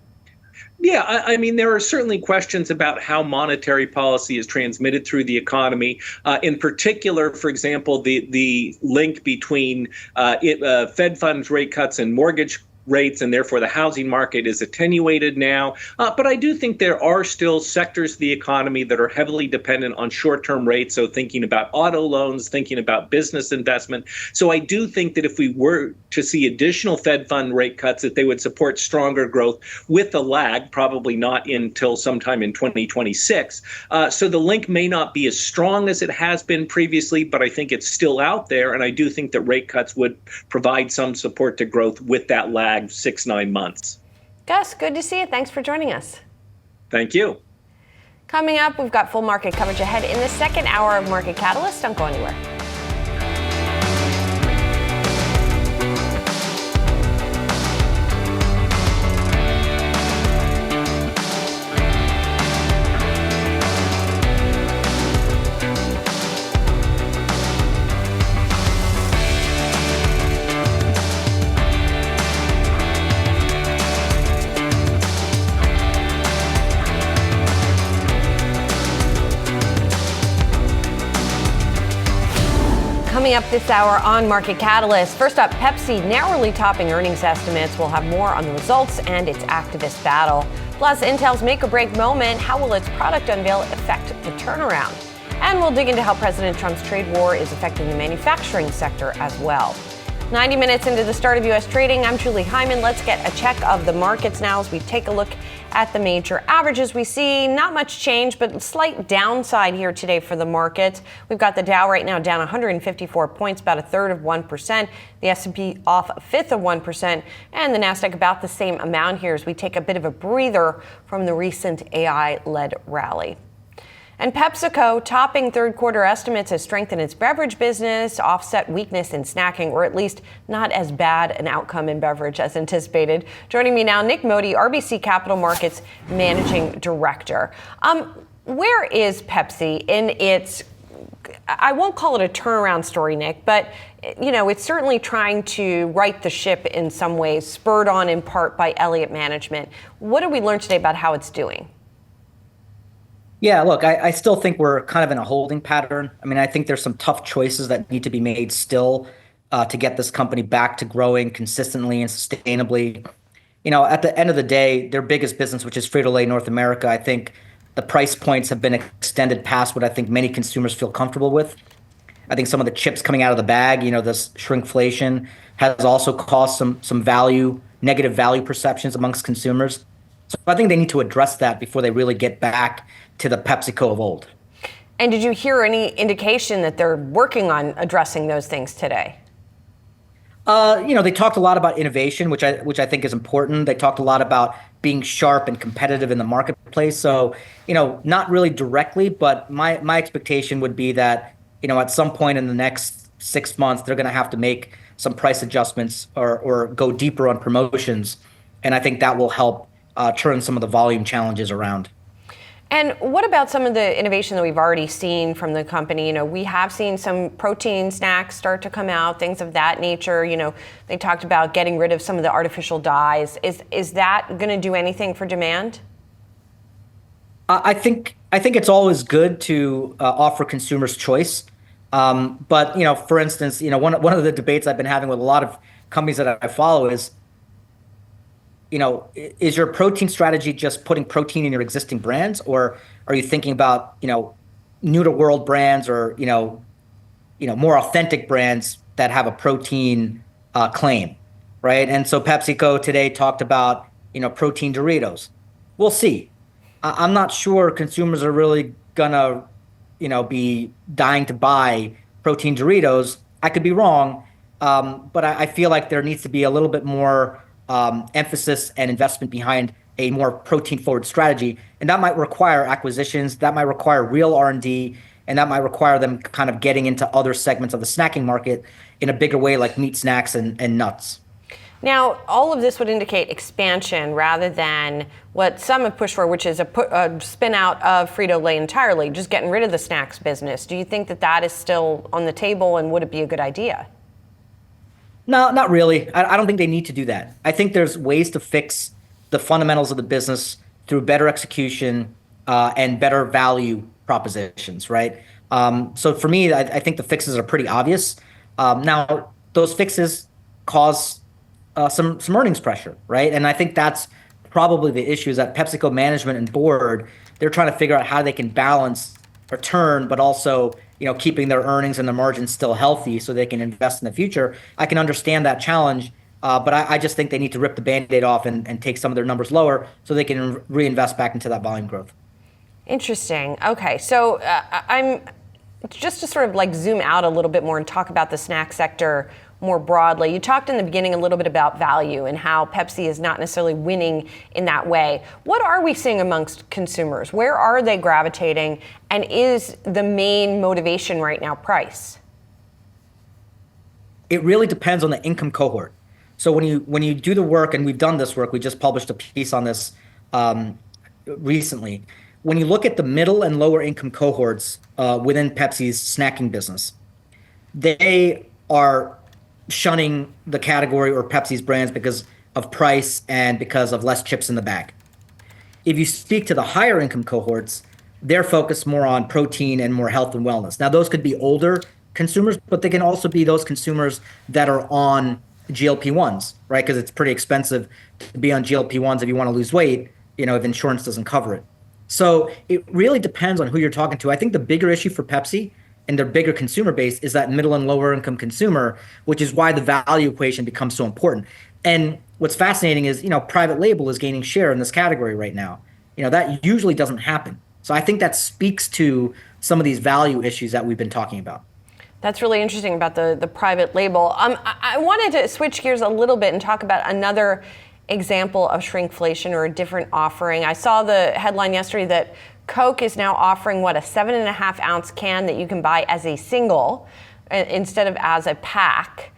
S9: Yeah, I mean, there are certainly questions about how monetary policy is transmitted through the economy. In particular, for example, the link between Fed funds rate cuts and mortgage rates, and therefore the housing market is attenuated now. But I do think there are still sectors of the economy that are heavily dependent on short-term rates. So thinking about auto loans, thinking about business investment. So I do think that if we were to see additional Fed fund rate cuts, that they would support stronger growth with a lag, probably not until sometime in 2026. So the link may not be as strong as it has been previously, but I think it's still out there. And I do think that rate cuts would provide some support to growth with that lag. 6-9 months.
S1: Gus, good to see you. Thanks for joining us.
S9: Thank you.
S1: Coming up, we've got full market coverage ahead in the second hour of Market Catalyst. Don't go anywhere. Coming up this hour on Market Catalyst. First up, Pepsi narrowly topping earnings estimates. We'll have more on the results and its activist battle. Plus, Intel's make or break moment. How will its product unveil affect the turnaround? And we'll dig into how President Trump's trade war is affecting the manufacturing sector as well. 90 minutes into the start of U.S. trading, I'm Julie Hyman. Let's get a check of the markets now as we take a look at the major averages. We see not much change, but slight downside here today for the markets. We've got the Dow right now down 154 points, about 1/3 of 1%. The S&P off 1/5 of 1%, and the Nasdaq about the same amount here as we take a bit of a breather from the recent AI-led rally. And PepsiCo topping third quarter estimates has strengthened its beverage business, offset weakness in snacking, or at least not as bad an outcome in beverage as anticipated. Joining me now, Nick Modi, RBC Capital Markets Managing Director. Where is Pepsi in its, I won't call it a turnaround story, Nick, but it's certainly trying to right the ship in some ways, spurred on in part by Elliott Management. What did we learn today about how it's doing?
S10: Yeah, look, I still think we're kind of in a holding pattern. I mean, I think there's some tough choices that need to be made still to get this company back to growing consistently and sustainably. At the end of the day, their biggest business, which is Frito-Lay North America, I think the price points have been extended past what I think many consumers feel comfortable with. I think some of the chips coming out of the bag, this shrinkflation has also caused some negative value perceptions amongst consumers. So I think they need to address that before they really get back to the PepsiCo of old.
S1: And did you hear any indication that they're working on addressing those things today?
S10: They talked a lot about innovation, which I think is important. They talked a lot about being sharp and competitive in the marketplace. So, not really directly, but my expectation would be that, at some point in the next 6 months, they're going to have to make some price adjustments or go deeper on promotions. And I think that will help turn some of the volume challenges around.
S1: And what about some of the innovation that we've already seen from the company? We have seen some protein snacks start to come out, things of that nature. They talked about getting rid of some of the artificial dyes. Is that going to do anything for demand?
S10: I think it's always good to offer consumers choice. But for instance, one of the debates I've been having with a lot of companies that I follow is, is your protein strategy just putting protein in your existing brands, or are you thinking about, new to world brands or, more authentic brands that have a protein claim, right? And so PepsiCo today talked about, protein Doritos. We'll see. I'm not sure consumers are really gonna, be dying to buy protein Doritos. I could be wrong, but I feel like there needs to be a little bit more emphasis and investment behind a more protein-forward strategy, and that might require acquisitions, that might require real R&D, and that might require them kind of getting into other segments of the snacking market in a bigger way, like meat snacks and nuts.
S1: Now, all of this would indicate expansion rather than what some have pushed for, which is a spin out of Frito-Lay entirely, just getting rid of the snacks business. Do you think that is still on the table, and would it be a good idea?
S10: No, not really. I don't think they need to do that. I think there's ways to fix the fundamentals of the business through better execution and better value propositions, right? So for me, I think the fixes are pretty obvious. Now, those fixes cause some earnings pressure, right? And I think that's probably the issue, is that PepsiCo management and board, they're trying to figure out how they can balance return, but also keeping their earnings and their margins still healthy so they can invest in the future. I can understand that challenge, but I just think they need to rip the Band-Aid off and take some of their numbers lower so they can reinvest back into that volume growth.
S1: Interesting. Okay, so I'm just to sort of zoom out a little bit more and talk about the snack sector more broadly. You talked in the beginning a little bit about value and how Pepsi is not necessarily winning in that way. What are we seeing amongst consumers? Where are they gravitating? And is the main motivation right now price?
S10: It really depends on the income cohort. So when you do the work, and we've done this work, we just published a piece on this recently. When you look at the middle and lower income cohorts within Pepsi's snacking business, they are shunning the category or Pepsi's brands because of price and because of less chips in the bag. If you speak to the higher income cohorts, they're focused more on protein and more health and wellness. Now, those could be older consumers, but they can also be those consumers that are on GLP-1s, right? Because it's pretty expensive to be on GLP-1s if you want to lose weight, if insurance doesn't cover it. So it really depends on who you're talking to. I think the bigger issue for Pepsi and their bigger consumer base is that middle and lower income consumer, which is why the value equation becomes so important. And what's fascinating is, private label is gaining share in this category right now. That usually doesn't happen. So I think that speaks to some of these value issues that we've been talking about.
S1: That's really interesting about the private label. I wanted to switch gears a little bit and talk about another example of shrinkflation or a different offering. I saw the headline yesterday that Coke is now offering a 7.5 ounce can that you can buy as a single instead of as a pack.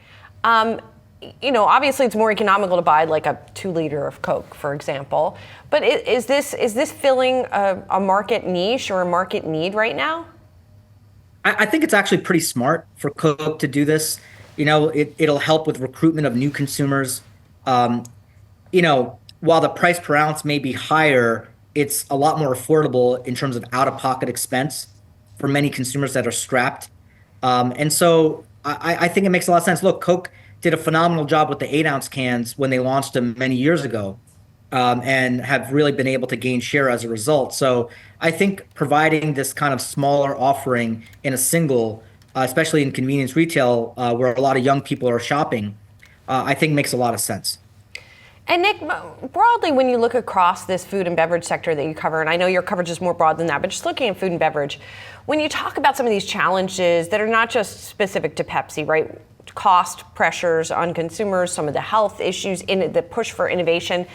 S1: Obviously it's more economical to buy like a 2 liter of Coke, for example. But is this filling a market niche or a market need right now?
S10: I think it's actually pretty smart for Coke to do this. It'll help with recruitment of new consumers. While the price per ounce may be higher, it's a lot more affordable in terms of out-of-pocket expense for many consumers that are strapped. And so I think it makes a lot of sense. Look, Coke did a phenomenal job with the 8-ounce cans when they launched them many years ago, and have really been able to gain share as a result. So I think providing this kind of smaller offering in a single, especially in convenience retail, where a lot of young people are shopping, I think makes a lot of sense.
S1: And Nick, broadly, when you look across this food and beverage sector that you cover, and I know your coverage is more broad than that, but just looking at food and beverage, when you talk about some of these challenges that are not just specific to Pepsi, right? Cost pressures on consumers, some of the health issues, in the push for innovation,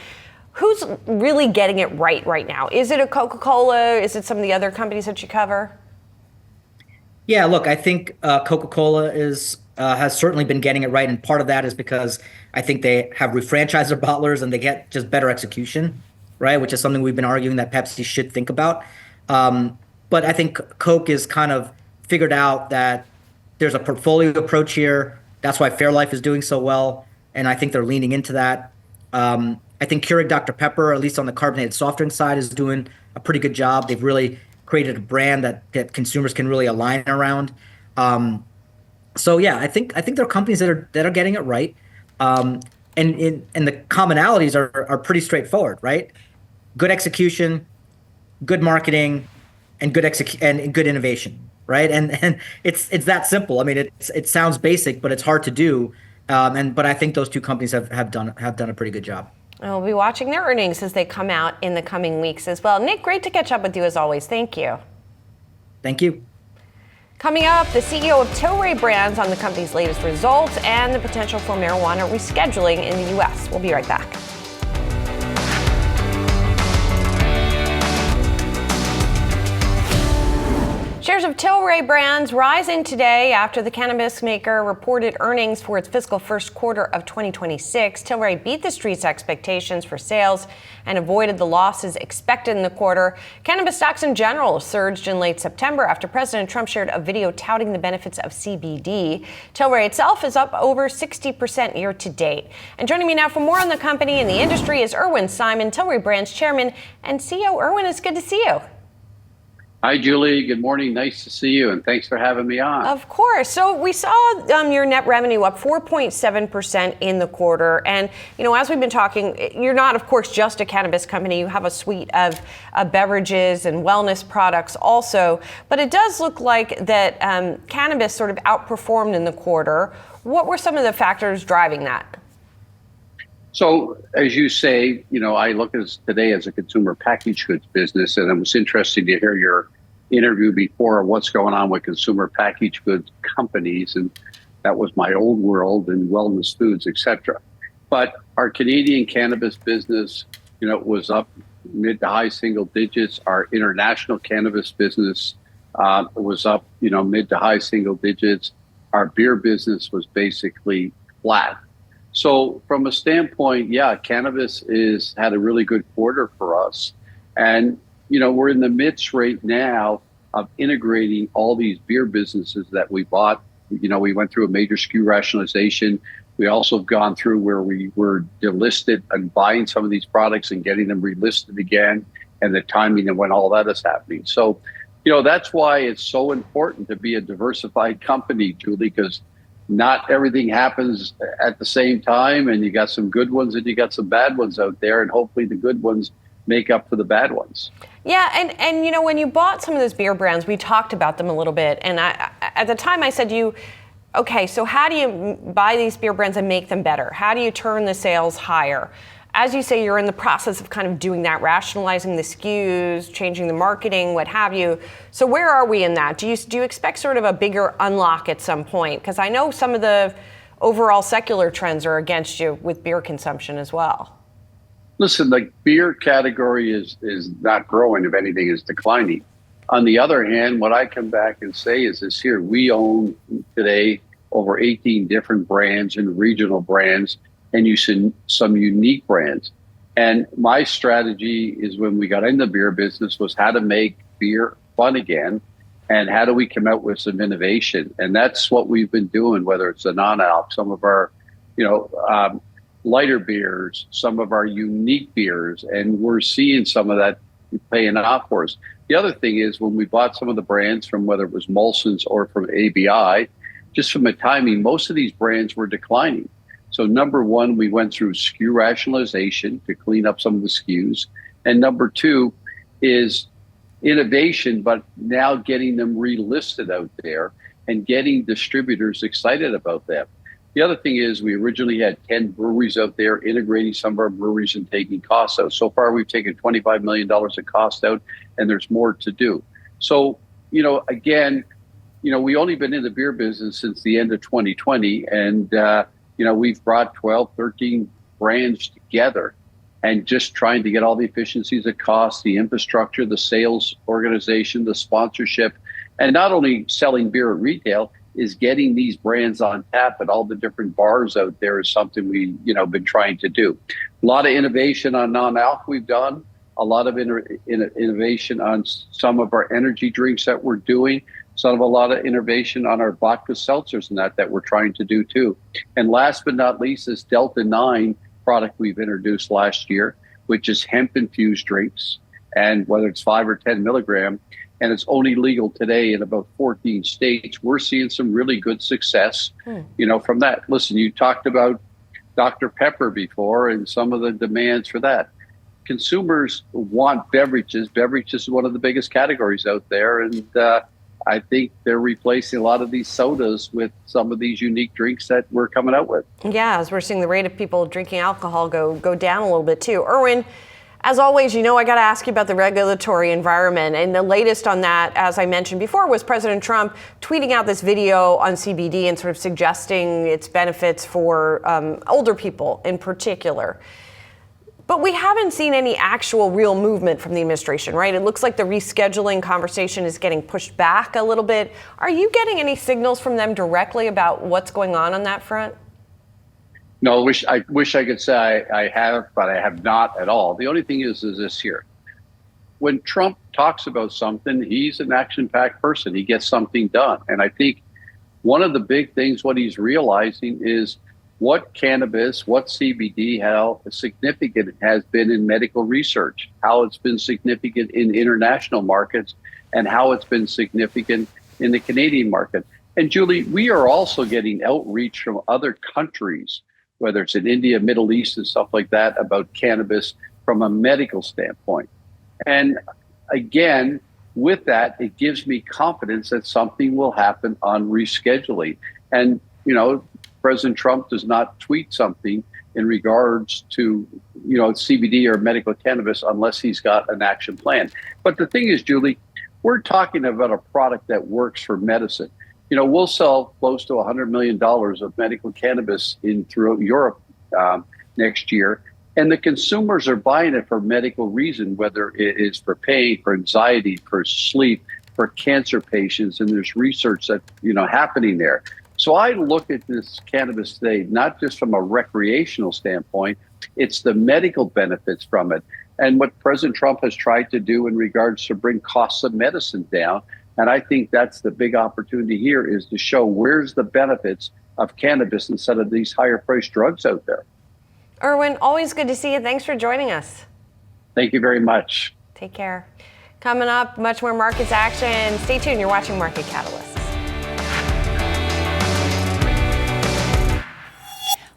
S1: who's really getting it right now? Is it a Coca-Cola? Is it some of the other companies that you cover?
S10: Yeah, look, I think Coca-Cola has certainly been getting it right, and part of that is because I think they have refranchised their bottlers and they get just better execution. right? Which is something we've been arguing that Pepsi should think about. But I think Coke is kind of figured out that there's a portfolio approach here. That's why Fairlife is doing so well, and I think they're leaning into that. I think Keurig Dr. Pepper, at least on the carbonated soft drink side, is doing a pretty good job. They've really created a brand that consumers can really align around. So yeah, I think there are companies that are getting it right, and the commonalities are pretty straightforward, right? Good execution, good marketing, and good innovation, right? And it's that simple. I mean, it sounds basic, but it's hard to do. But I think those two companies have done a pretty good job.
S1: We'll be watching their earnings as they come out in the coming weeks as well. Nick, great to catch up with you as always. Thank you.
S10: Thank you.
S1: Coming up, the CEO of Tillray Brands on the company's latest results and the potential for marijuana rescheduling in the U.S. We'll be right back. Shares of Tillray Brands rising today after the cannabis maker reported earnings for its fiscal first quarter of 2026. Tillray beat the street's expectations for sales and avoided the losses expected in the quarter. Cannabis stocks in general surged in late September after President Trump shared a video touting the benefits of CBD. Tillray itself is up over 60% year to date. And joining me now for more on the company and the industry is Irwin Simon, Tillray Brands chairman and CEO. Irwin, it's good to see you.
S11: Hi, Julie. Good morning. Nice to see you, and thanks for having me on.
S1: Of course. So we saw your net revenue up 4.7% in the quarter. And, as we've been talking, you're not, of course, just a cannabis company. You have a suite of beverages and wellness products also. But it does look like that cannabis sort of outperformed in the quarter. What were some of the factors driving that?
S11: So, as you say, I look at today as a consumer packaged goods business, and it was interesting to hear your interview before what's going on with consumer packaged goods companies, and that was my old world and wellness foods, etc. But our Canadian cannabis business, was up mid to high single digits. Our international cannabis business was up, mid to high single digits. Our beer business was basically flat. So from a standpoint, cannabis had a really good quarter for us. And, we're in the midst right now of integrating all these beer businesses that we bought. We went through a major SKU rationalization. We also have gone through where we were delisted and buying some of these products and getting them relisted again, and the timing and when all that is happening. So, that's why it's so important to be a diversified company, Julie, because not everything happens at the same time, and you got some good ones and you got some bad ones out there, and hopefully the good ones make up for the bad ones.
S1: Yeah, and when you bought some of those beer brands, we talked about them a little bit, and at the time I said to you, okay, so how do you buy these beer brands and make them better? How do you turn the sales higher? As you say, you're in the process of kind of doing that, rationalizing the SKUs, changing the marketing, what have you. So where are we in that? Do you expect sort of a bigger unlock at some point? Because I know some of the overall secular trends are against you with beer consumption as well.
S11: Listen, the beer category is not growing. If anything, is declining. On the other hand, what I come back and say is this here: we own today over 18 different brands and regional brands, and you see some unique brands. And my strategy is, when we got in the beer business, was how to make beer fun again, and how do we come out with some innovation. And that's what we've been doing, whether it's the non-alc, some of our, lighter beers, some of our unique beers, and we're seeing some of that paying off for us. The other thing is, when we bought some of the brands from, whether it was Molson's or from ABI, just from the timing, most of these brands were declining. So number one, we went through SKU rationalization to clean up some of the SKUs. And number two is innovation, but now getting them relisted out there and getting distributors excited about them. The other thing is, we originally had 10 breweries out there, integrating some of our breweries and taking costs out. So far, we've taken $25 million of cost out, and there's more to do. So, again, we only been in the beer business since the end of 2020, and we've brought 12, 13 brands together, and just trying to get all the efficiencies of cost, the infrastructure, the sales organization, the sponsorship, and not only selling beer at retail, is getting these brands on tap at all the different bars out there is something we, been trying to do. A lot of innovation on non-alc we've done. a lot of innovation on some of our energy drinks that we're doing, a lot of innovation on our vodka seltzers and that we're trying to do too. And last but not least, this Delta 9 product we've introduced last year, which is hemp-infused drinks, and whether it's 5 or 10 milligram, and it's only legal today in about 14 states. We're seeing some really good success, from that. Listen, you talked about Dr. Pepper before and some of the demands for that. Consumers want beverages. Beverages is one of the biggest categories out there, and I think they're replacing a lot of these sodas with some of these unique drinks that we're coming out with.
S1: Yeah, as we're seeing the rate of people drinking alcohol go down a little bit too. Erwin, as always, I got to ask you about the regulatory environment. And the latest on that, as I mentioned before, was President Trump tweeting out this video on CBD and sort of suggesting its benefits for older people in particular. But we haven't seen any actual real movement from the administration, right? It looks like the rescheduling conversation is getting pushed back a little bit. Are you getting any signals from them directly about what's going on that front?
S11: No, I wish I could say I have, but I have not at all. The only thing is this here. When Trump talks about something, he's an action-packed person. He gets something done. And I think one of the big things, what he's realizing is what cannabis, what CBD, how significant it has been in medical research, how it's been significant in international markets, and how it's been significant in the Canadian market. And Julie, we are also getting outreach from other countries, whether it's in India, Middle East, and stuff like that, about cannabis from a medical standpoint. And again, with that, it gives me confidence that something will happen on rescheduling. And, President Trump does not tweet something in regards to, CBD or medical cannabis unless he's got an action plan. But the thing is, Julie, we're talking about a product that works for medicine. We'll sell close to $100 million of medical cannabis throughout Europe next year. And the consumers are buying it for medical reason, whether it is for pain, for anxiety, for sleep, for cancer patients. And there's research that, happening there. So I look at this cannabis today, not just from a recreational standpoint, it's the medical benefits from it. And what President Trump has tried to do in regards to bring costs of medicine down. And I think that's the big opportunity here, is to show where's the benefits of cannabis instead of these higher priced drugs out there.
S1: Erwin, always good to see you. Thanks for joining us.
S11: Thank you very much.
S1: Take care. Coming up, much more markets action. Stay tuned. You're watching Market Catalyst.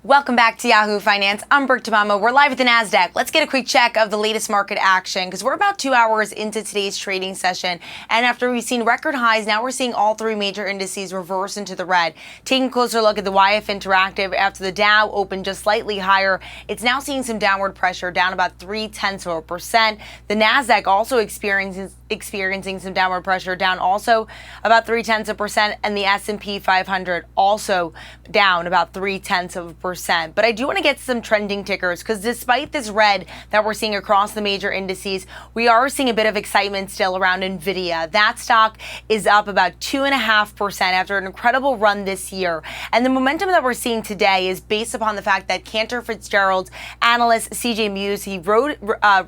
S6: Welcome back to Yahoo Finance. I'm Brooke DeMama. We're live at the NASDAQ. Let's get a quick check of the latest market action because we're about 2 hours into today's trading session. And after we've seen record highs, now we're seeing all three major indices reverse into the red. Taking a closer look at the YF Interactive, after the Dow opened just slightly higher, it's now seeing some downward pressure, down about 0.3%. The NASDAQ also experiencing some downward pressure, down also about 0.3%, and the S&P 500 also down about 0.3%. But I do want to get some trending tickers because despite this red that we're seeing across the major indices, we are seeing a bit of excitement still around NVIDIA. That stock is up about 2.5% after an incredible run this year. And the momentum that we're seeing today is based upon the fact that Cantor Fitzgerald's analyst CJ Muse, he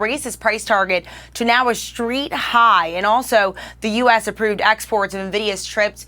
S6: raised his price target to now a street high. And also the U.S. approved exports of NVIDIA's chips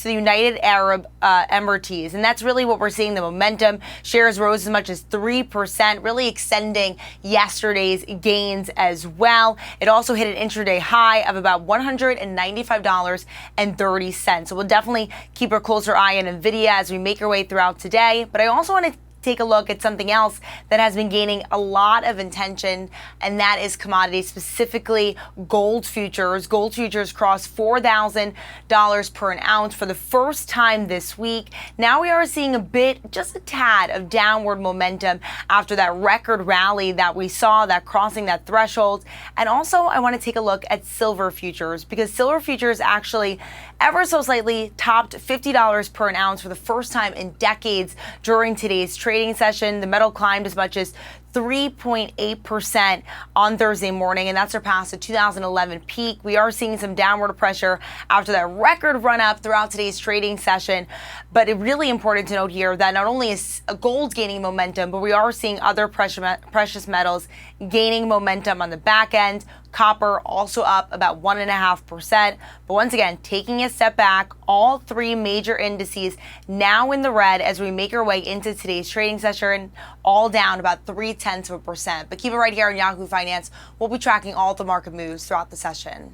S6: to the United Arab Emirates. And that's really what we're seeing, the momentum. Shares rose as much as 3%, really extending yesterday's gains as well. It also hit an intraday high of about $195.30. So we'll definitely keep a closer eye on NVIDIA as we make our way throughout today. But I also want to take a look at something else that has been gaining a lot of attention, and that is commodities, specifically gold futures. Gold futures crossed $4,000 per an ounce for the first time this week. Now we are seeing just a tad of downward momentum after that record rally that we saw, that crossing that threshold. And also I want to take a look at silver futures, because silver futures actually ever so slightly topped $50 per an ounce for the first time in decades during today's trade. trading session, the metal climbed as much as 3.8% on Thursday morning, and that surpassed the 2011 peak. We are seeing some downward pressure after that record run up throughout today's trading session. But it's really important to note here that not only is gold gaining momentum, but we are seeing other precious metals gaining momentum on the back end. Copper also up about 1.5%. But once again, taking a step back, all three major indices now in the red as we make our way into today's trading session, all down about 0.3%. But keep it right here on Yahoo Finance. We'll be tracking all the market moves throughout the session.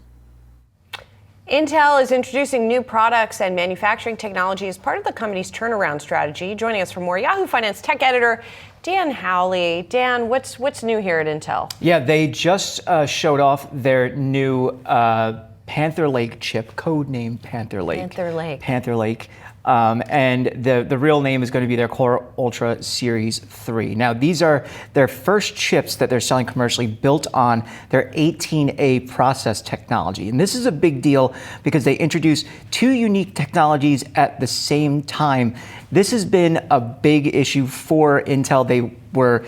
S1: Intel is introducing new products and manufacturing technology as part of the company's turnaround strategy. Joining us for more, Yahoo Finance tech editor Dan Howley. Dan, what's new here at Intel?
S12: Yeah, they just showed off their new Panther Lake chip, codenamed Panther Lake. Panther Lake. And the real name is going to be their Core Ultra Series 3. Now, these are their first chips that they're selling commercially built on their 18A process technology. And this is a big deal because they introduced two unique technologies at the same time. This has been a big issue for Intel. They were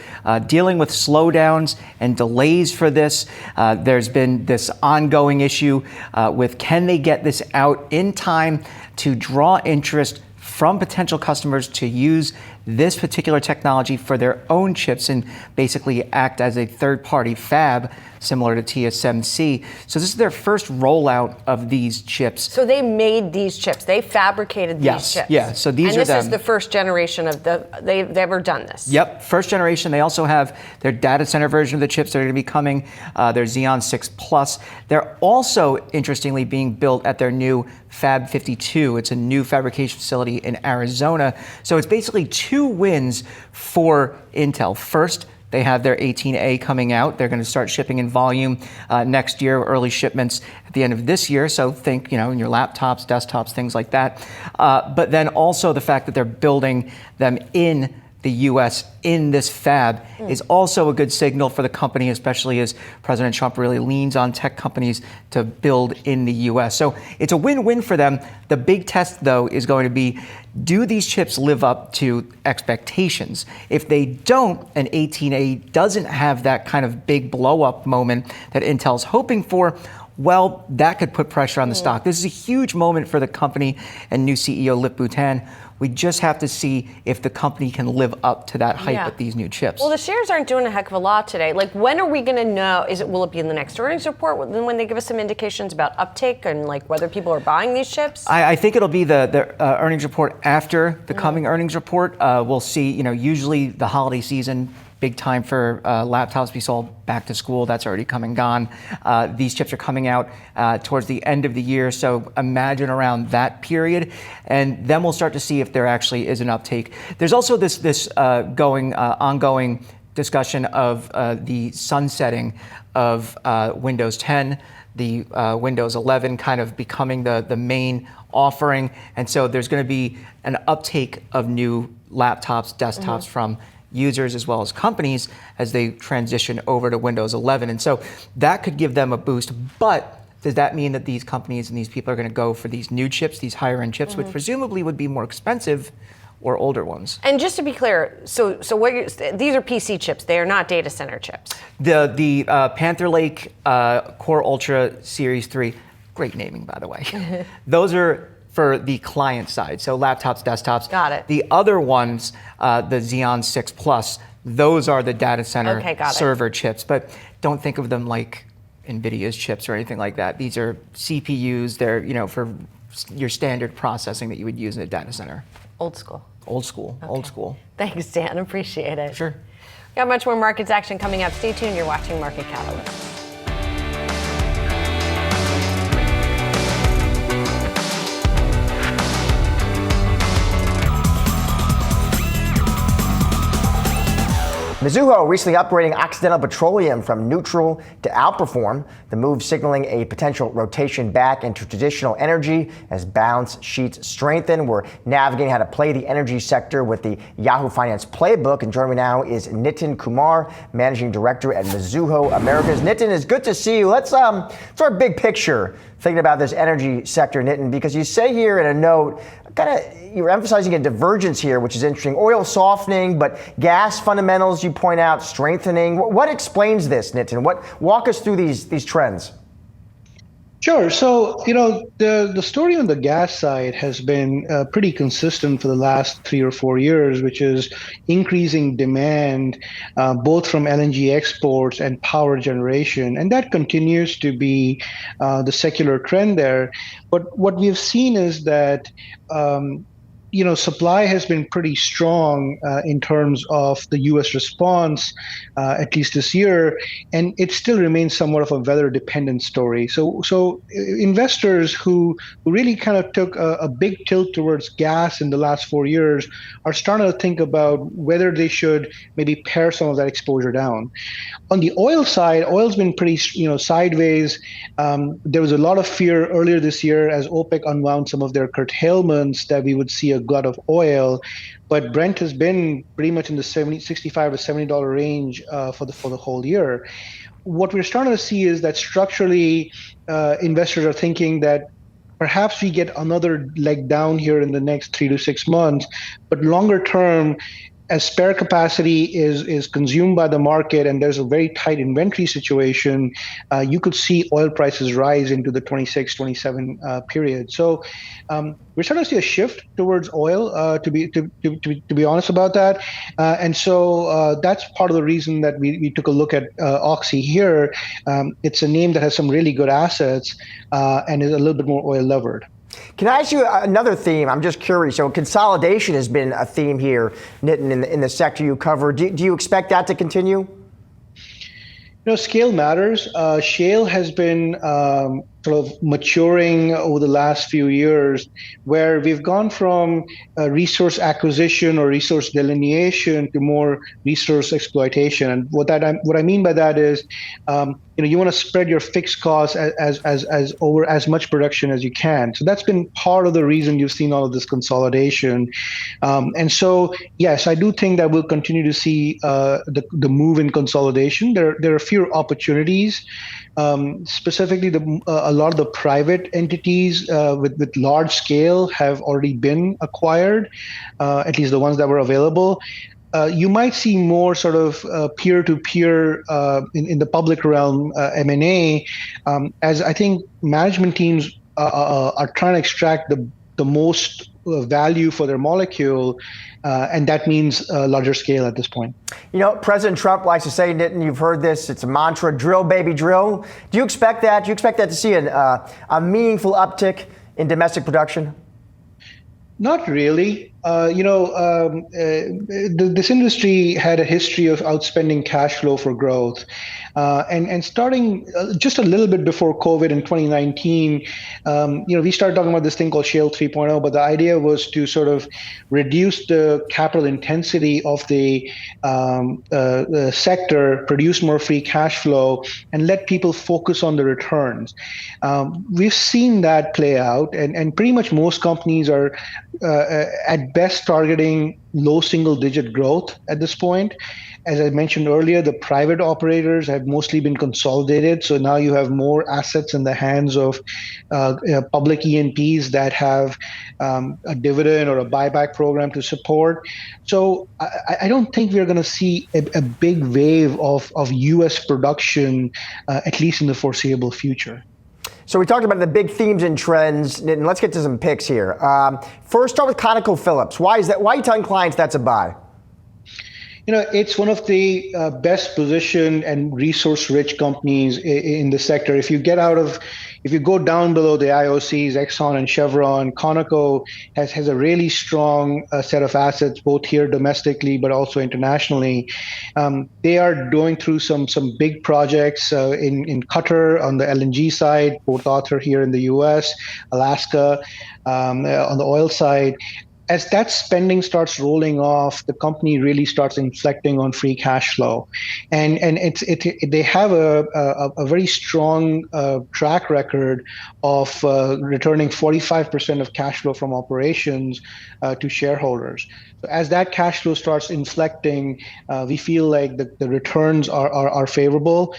S12: dealing with slowdowns and delays for this. There's been this ongoing issue with can they get this out in time to draw interest from potential customers to use this particular technology for their own chips and basically act as a third-party fab similar to TSMC. So this is their first rollout of these chips.
S1: So they made these chips. They fabricated these chips.
S12: Yeah, so these are them.
S1: And this is the first generation of they've ever done this.
S12: Yep, first generation. They also have their data center version of the chips that are going to be coming, their Xeon 6 Plus. They're also, interestingly, being built at their new Fab 52. It's a new fabrication facility in Arizona. So it's basically two wins for Intel. First, they have their 18A coming out. They're going to start shipping in volume next year, early shipments at the end of this year. So think, in your laptops, desktops, things like that. But then also the fact that they're building them in the U.S. in this fab is also a good signal for the company, especially as President Trump really leans on tech companies to build in the U.S. So it's a win-win for them. The big test, though, is going to be, do these chips live up to expectations? If they don't, and 18A doesn't have that kind of big blow-up moment that Intel's hoping for, well, that could put pressure on the stock. This is a huge moment for the company and new CEO Lip-Bu Tan. We just have to see if the company can live up to that hype with these new chips.
S1: Well, the shares aren't doing a heck of a lot today. Like, when are we going to know? Will it be in the next earnings report when they give us some indications about uptake and whether people are buying these chips?
S12: I think it'll be the earnings report after the coming earnings report. We'll see. Usually the holiday season, big time for laptops to be sold back to school. That's already come and gone. These chips are coming out towards the end of the year, so imagine around that period, and then we'll start to see if there actually is an uptake. There's also this ongoing discussion of the sunsetting of Windows 10, the Windows 11 kind of becoming the main offering, and so there's going to be an uptake of new laptops, desktops from users as well as companies as they transition over to Windows 11. And so that could give them a boost. But does that mean that these companies and these people are going to go for these new chips, these higher end chips, which presumably would be more expensive, or older ones?
S1: And just to be clear, so these are PC chips. They are not data center chips.
S12: The Panther Lake Core Ultra Series 3, great naming, by the way. Those are for the client side, so laptops, desktops.
S1: Got it.
S12: The other ones, the Xeon 6 Plus, those are the data center server chips, but don't think of them like NVIDIA's chips or anything like that. These are CPUs. They're, for your standard processing that you would use in a data center.
S1: Old school.
S12: Old school.
S1: Okay.
S12: Old school.
S1: Thanks, Dan. Appreciate it.
S12: Sure.
S1: Got much more markets action coming up. Stay tuned. You're watching Market Catalyst.
S7: Mizuho recently upgrading Occidental Petroleum from neutral to outperform, the move signaling a potential rotation back into traditional energy as balance sheets strengthen. We're navigating how to play the energy sector with the Yahoo Finance playbook. And joining me now is Nitin Kumar, Managing Director at Mizuho Americas. Nitin, it's good to see you. Let's start big picture. thinking about this energy sector, Nitin, because you say here in a note, you're emphasizing a divergence here, which is interesting. Oil softening, but gas fundamentals, you point out, strengthening. What explains this, Nitin? Walk us through these trends.
S13: Sure. So, the story on the gas side has been pretty consistent for the last 3 or 4 years, which is increasing demand, both from LNG exports and power generation. And that continues to be the secular trend there. But what we've seen is that supply has been pretty strong in terms of the U.S. response, at least this year, and it still remains somewhat of a weather-dependent story. So investors who really kind of took a big tilt towards gas in the last 4 years are starting to think about whether they should maybe pare some of that exposure down. On the oil side, oil's been pretty, sideways. There was a lot of fear earlier this year as OPEC unwound some of their curtailments that we would see a glut of oil, but Brent has been pretty much in the $65 to $70 range for the whole year. What we're starting to see is that structurally, investors are thinking that perhaps we get another leg down here in the next 3 to 6 months, but longer term, as spare capacity is consumed by the market and there's a very tight inventory situation, you could see oil prices rise into the 26, 27 period. So we're starting to see a shift towards oil, to be honest about that. And so that's part of the reason that we took a look at Oxy here. It's a name that has some really good assets and is a little bit more oil levered.
S7: Can I ask you another theme? I'm just curious. So consolidation has been a theme here, Nitin, in the sector you cover. Do you expect that to continue?
S13: Scale matters. Shale has been sort of maturing over the last few years, where we've gone from resource acquisition or resource delineation to more resource exploitation. And what I mean by that is, you want to spread your fixed costs as over as much production as you can. So that's been part of the reason you've seen all of this consolidation. And so, yes, I do think that we'll continue to see the move in consolidation. There are a few opportunities. Specifically, a lot of the private entities with large scale have already been acquired, at least the ones that were available. You might see more sort of peer-to-peer in the public realm M&A, as I think management teams are trying to extract the most value for their molecule, and that means larger scale at this point.
S7: President Trump likes to say, Nitin, you've heard this, it's a mantra, drill, baby, drill. Do you expect that? Do you expect that to see a meaningful uptick in domestic production?
S13: Not really. This industry had a history of outspending cash flow for growth. And starting just a little bit before COVID in 2019, we started talking about this thing called Shale 3.0, but the idea was to sort of reduce the capital intensity of the sector, produce more free cash flow, and let people focus on the returns. We've seen that play out, and pretty much most companies are at best targeting low single-digit growth at this point. As I mentioned earlier, the private operators have mostly been consolidated, so now you have more assets in the hands of public E&Ps that have a dividend or a buyback program to support. So I don't think we're going to see a big wave of U.S. production, at least in the foreseeable future.
S7: So we talked about the big themes and trends, and let's get to some picks here. First, start with ConocoPhillips. Why is that? Why are you telling clients that's a buy?
S13: It's one of the best positioned and resource-rich companies in the sector. If you go down below the IOCs, Exxon and Chevron, Conoco has a really strong set of assets, both here domestically but also internationally. They are going through some big projects in Qatar on the LNG side, Port Arthur here in the U.S., Alaska on the oil side. As that spending starts rolling off, the company really starts inflecting on free cash flow, and they have a very strong track record of returning 45% of cash flow from operations to shareholders. So as that cash flow starts inflecting, we feel like the returns are favorable.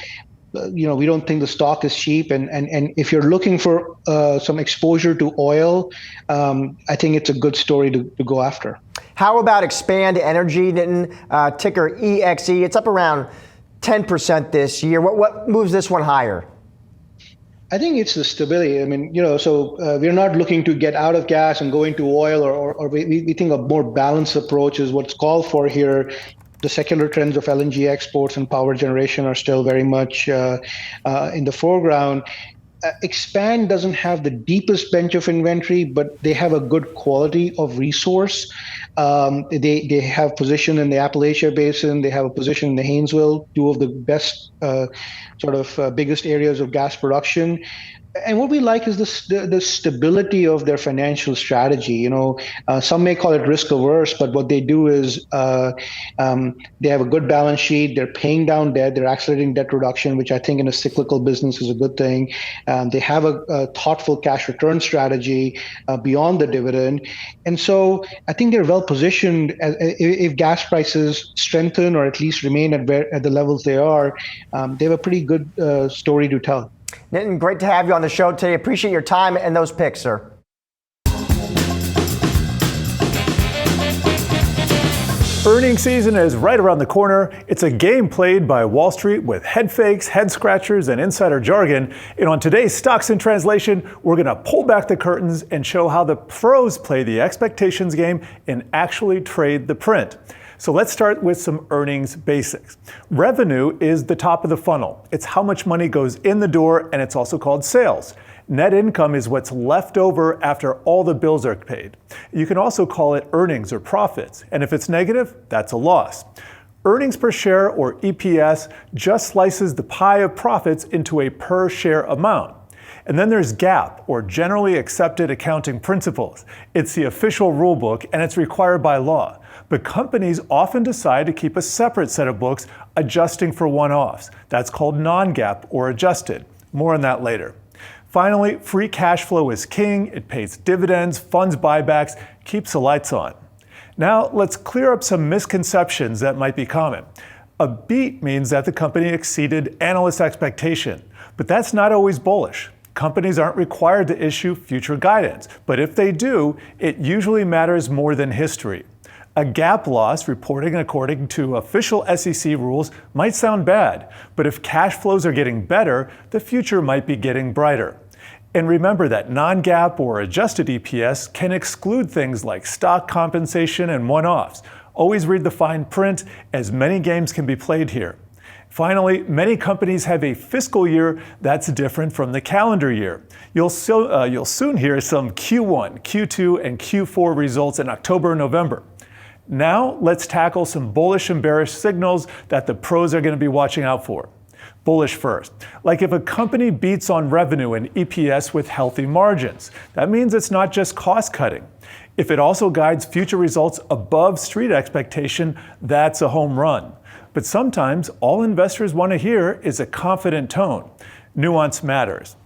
S13: we don't think the stock is cheap. And if you're looking for some exposure to oil, I think it's a good story to go after.
S7: How about Expand Energy, Nitin, ticker EXE? It's up around 10% this year. What moves this one higher?
S13: I think it's the stability. I mean, so we're not looking to get out of gas and go into oil, or we think a more balanced approach is what's called for here. The secular trends of LNG exports and power generation are still very much in the foreground. Expand doesn't have the deepest bench of inventory, but they have a good quality of resource. They have position in the Appalachia Basin. They have a position in the Haynesville, two of the best biggest areas of gas production. And what we like is the stability of their financial strategy. Some may call it risk averse, but what they do is they have a good balance sheet. They're paying down debt. They're accelerating debt reduction, which I think in a cyclical business is a good thing. They have a thoughtful cash return strategy beyond the dividend. And so I think they're well positioned if gas prices strengthen or at least remain at the levels they are. They have a pretty good story to tell.
S7: Nitin, great to have you on the show today. Appreciate your time and those picks, sir.
S14: Earnings season is right around the corner. It's a game played by Wall Street with head fakes, head scratchers, and insider jargon. And on today's Stocks in Translation, we're going to pull back the curtains and show how the pros play the expectations game and actually trade the print. So let's start with some earnings basics. Revenue is the top of the funnel. It's how much money goes in the door, and it's also called sales. Net income is what's left over after all the bills are paid. You can also call it earnings or profits, and if it's negative, that's a loss. Earnings per share, or EPS, just slices the pie of profits into a per share amount. And then there's GAAP, or Generally Accepted Accounting Principles. It's the official rule book, and it's required by law. But companies often decide to keep a separate set of books adjusting for one-offs. That's called non-GAAP or adjusted. More on that later. Finally, free cash flow is king. It pays dividends, funds buybacks, keeps the lights on. Now, let's clear up some misconceptions that might be common. A beat means that the company exceeded analyst expectation, but that's not always bullish. Companies aren't required to issue future guidance, but if they do, it usually matters more than history. A GAAP loss reporting according to official SEC rules might sound bad, but if cash flows are getting better, the future might be getting brighter. And remember that non-GAAP or adjusted EPS can exclude things like stock compensation and one-offs. Always read the fine print, as many games can be played here. Finally, many companies have a fiscal year that's different from the calendar year. You'll soon hear some Q1, Q2, and Q4 results in October and November. Now, let's tackle some bullish and bearish signals that the pros are going to be watching out for. Bullish first. Like if a company beats on revenue and EPS with healthy margins, that means it's not just cost cutting. If it also guides future results above street expectation, that's a home run. But sometimes all investors want to hear is a confident tone. Nuance matters.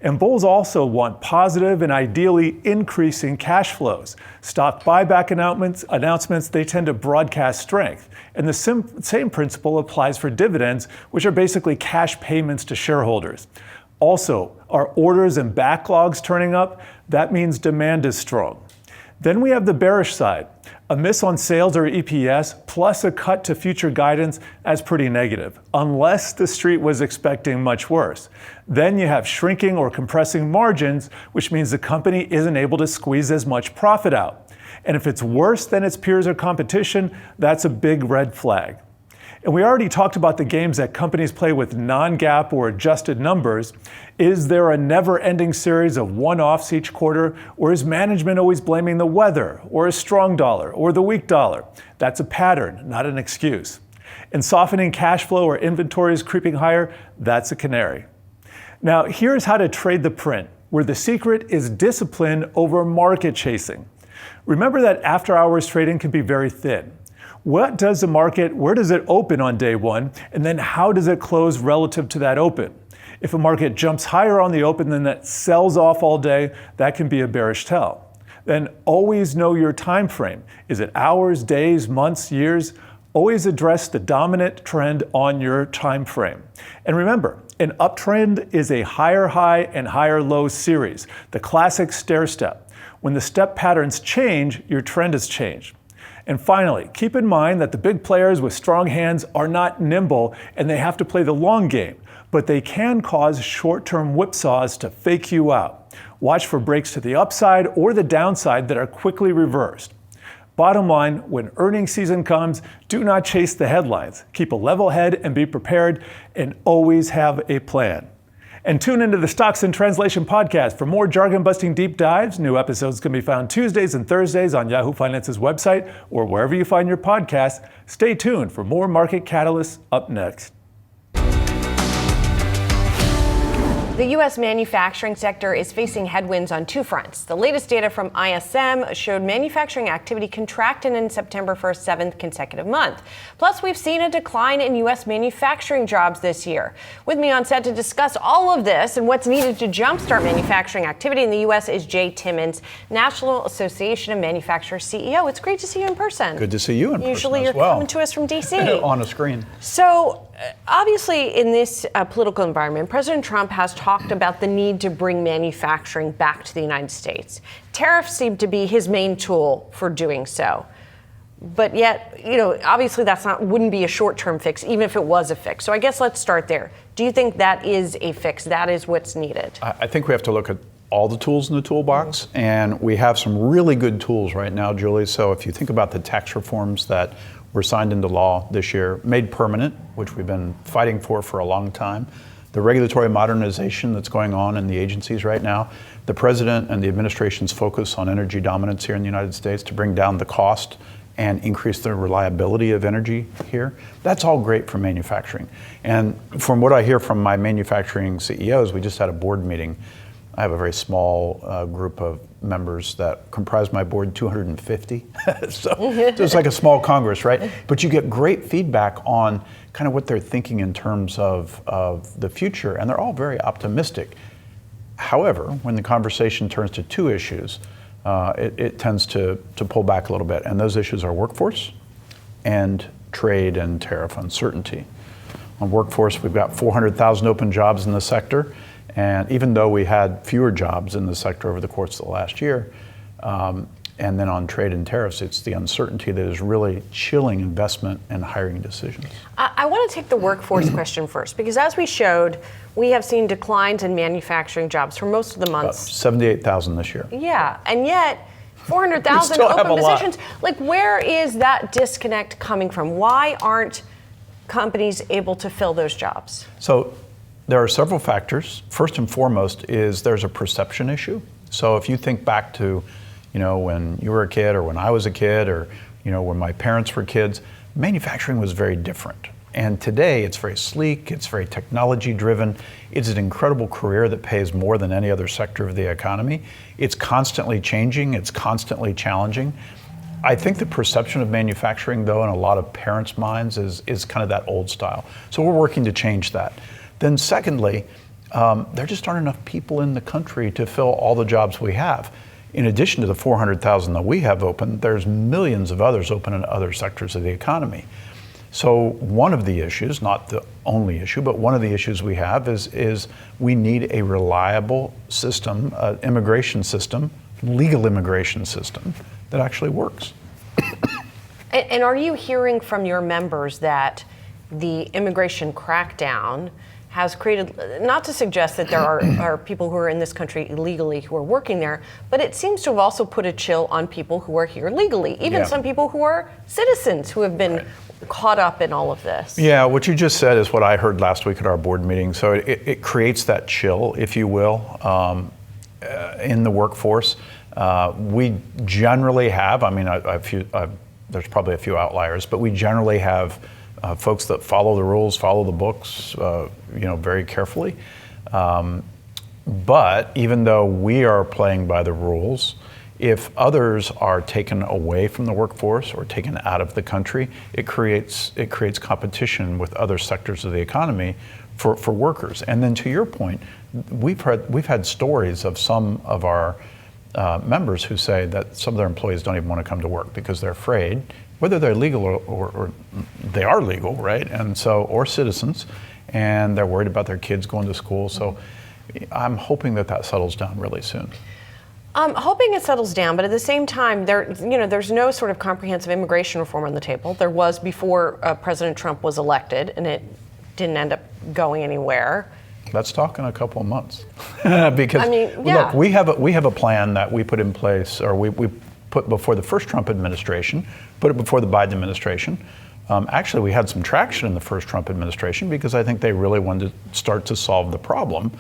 S14: And bulls also want positive and ideally increasing cash flows. Stock buyback announcements, they tend to broadcast strength. And the same principle applies for dividends, which are basically cash payments to shareholders. Also, are orders and backlogs turning up? That means demand is strong. Then we have the bearish side. A miss on sales or EPS plus a cut to future guidance, that's pretty negative, unless the street was expecting much worse. Then you have shrinking or compressing margins, which means the company isn't able to squeeze as much profit out. And if it's worse than its peers or competition, that's a big red flag. And we already talked about the games that companies play with non-GAAP or adjusted numbers. Is there a never-ending series of one-offs each quarter, or is management always blaming the weather, or a strong dollar, or the weak dollar? That's a pattern, not an excuse. And softening cash flow or inventories creeping higher, that's a canary. Now, here's how to trade the print, where the secret is discipline over market chasing. Remember that after-hours trading can be very thin. What does the market, where does it open on day one? And then how does it close relative to that open? If a market jumps higher on the open than that sells off all day, that can be a bearish tell. Then always know your time frame. Is it hours, days, months, years? Always address the dominant trend on your time frame. And remember, An uptrend is a higher high and higher low series, the classic stair step. When the step patterns change, your trend has changed. And finally, keep in mind that the big players with strong hands are not nimble and they have to play the long game, but they can cause short-term whipsaws to fake you out. Watch for breaks to the upside or the downside that are quickly reversed. Bottom line, when earnings season comes, do not chase the headlines. Keep a level head and be prepared, and always have a plan. And tune into the Stocks in Translation podcast for more jargon-busting deep dives. New episodes can be found Tuesdays and Thursdays on Yahoo Finance's website or wherever you find your podcasts. Stay tuned for more market catalysts up next.
S1: The U.S. manufacturing sector is facing headwinds on two fronts. The latest data from ISM showed manufacturing activity contracted in September for a seventh consecutive month. Plus, we've seen a decline in U.S. manufacturing jobs this year. With me on set to discuss all of this and what's needed to jumpstart manufacturing activity in the U.S. is Jay Timmons, National Association of Manufacturers CEO. It's great to see you in person.
S15: Good to see you in person.
S1: Usually you're coming to us from D.C.
S15: On a screen.
S1: So, obviously, in this political environment, President Trump has talked about the need to bring manufacturing back to the United States. Tariffs seem to be his main tool for doing so. But yet, obviously wouldn't be a short-term fix, even if it was a fix. So I guess let's start there. Do you think that is a fix? That is what's needed?
S15: I think we have to look at all the tools in the toolbox, and we have some really good tools right now, Julie. So if you think about the tax reforms that were signed into law this year, made permanent, which we've been fighting for a long time, the regulatory modernization that's going on in the agencies right now, the president and the administration's focus on energy dominance here in the United States to bring down the cost and increase the reliability of energy here, that's all great for manufacturing. And from what I hear from my manufacturing CEOs, we just had a board meeting. I have a very small group of members that comprise my board, 250. So it's like a small Congress, right? But you get great feedback on kind of what they're thinking in terms of the future, and they're all very optimistic. However, when the conversation turns to two issues, it tends to pull back a little bit, and those issues are workforce and trade and tariff uncertainty. On workforce, we've got 400,000 open jobs in the sector. And even though we had fewer jobs in the sector over the course of the last year, and then on trade and tariffs, it's the uncertainty that is really chilling investment and hiring decisions.
S1: I want to take the workforce question first, because as we showed, we have seen declines in manufacturing jobs for most of the months.
S15: About 78,000 this year.
S1: Yeah, and yet 400,000 open positions. Like, where is that disconnect coming from? Why aren't companies able to fill those jobs?
S15: So there are several factors. First and foremost is there's a perception issue. So if you think back to, when you were a kid or when I was a kid or, when my parents were kids, manufacturing was very different. And today it's very sleek, it's very technology driven. It's an incredible career that pays more than any other sector of the economy. It's constantly changing, it's constantly challenging. I think the perception of manufacturing, though, in a lot of parents' minds is kind of that old style. So we're working to change that. Then secondly, there just aren't enough people in the country to fill all the jobs we have. In addition to the 400,000 that we have open, there's millions of others open in other sectors of the economy. So one of the issues, not the only issue, but one of the issues we have is we need a reliable system, immigration system, legal immigration system that actually works.
S1: And are you hearing from your members that the immigration crackdown has created, not to suggest that there are people who are in this country illegally who are working there, but it seems to have also put a chill on people who are here legally, even some people who are citizens who have been caught up in all of this.
S15: Yeah, what you just said is what I heard last week at our board meeting. So it creates that chill, if you will, in the workforce. We generally have, there's probably a few outliers, but we generally have folks that follow the rules, follow the books, very carefully. But even though we are playing by the rules, if others are taken away from the workforce or taken out of the country, it creates competition with other sectors of the economy for workers. And then to your point, we've had stories of some of our members who say that some of their employees don't even want to come to work because they're afraid, whether they're legal or they are legal, right? And so, or citizens, and they're worried about their kids going to school. So I'm hoping that settles down really soon.
S1: I'm hoping it settles down, but at the same time, there's no sort of comprehensive immigration reform on the table. There was before President Trump was elected, and it didn't end up going anywhere.
S15: Let's talk in a couple of months, because look, we have a plan that we put in place, or we put before the first Trump administration, put it before the Biden administration. Actually, we had some traction in the first Trump administration because I think they really wanted to start to solve the problem.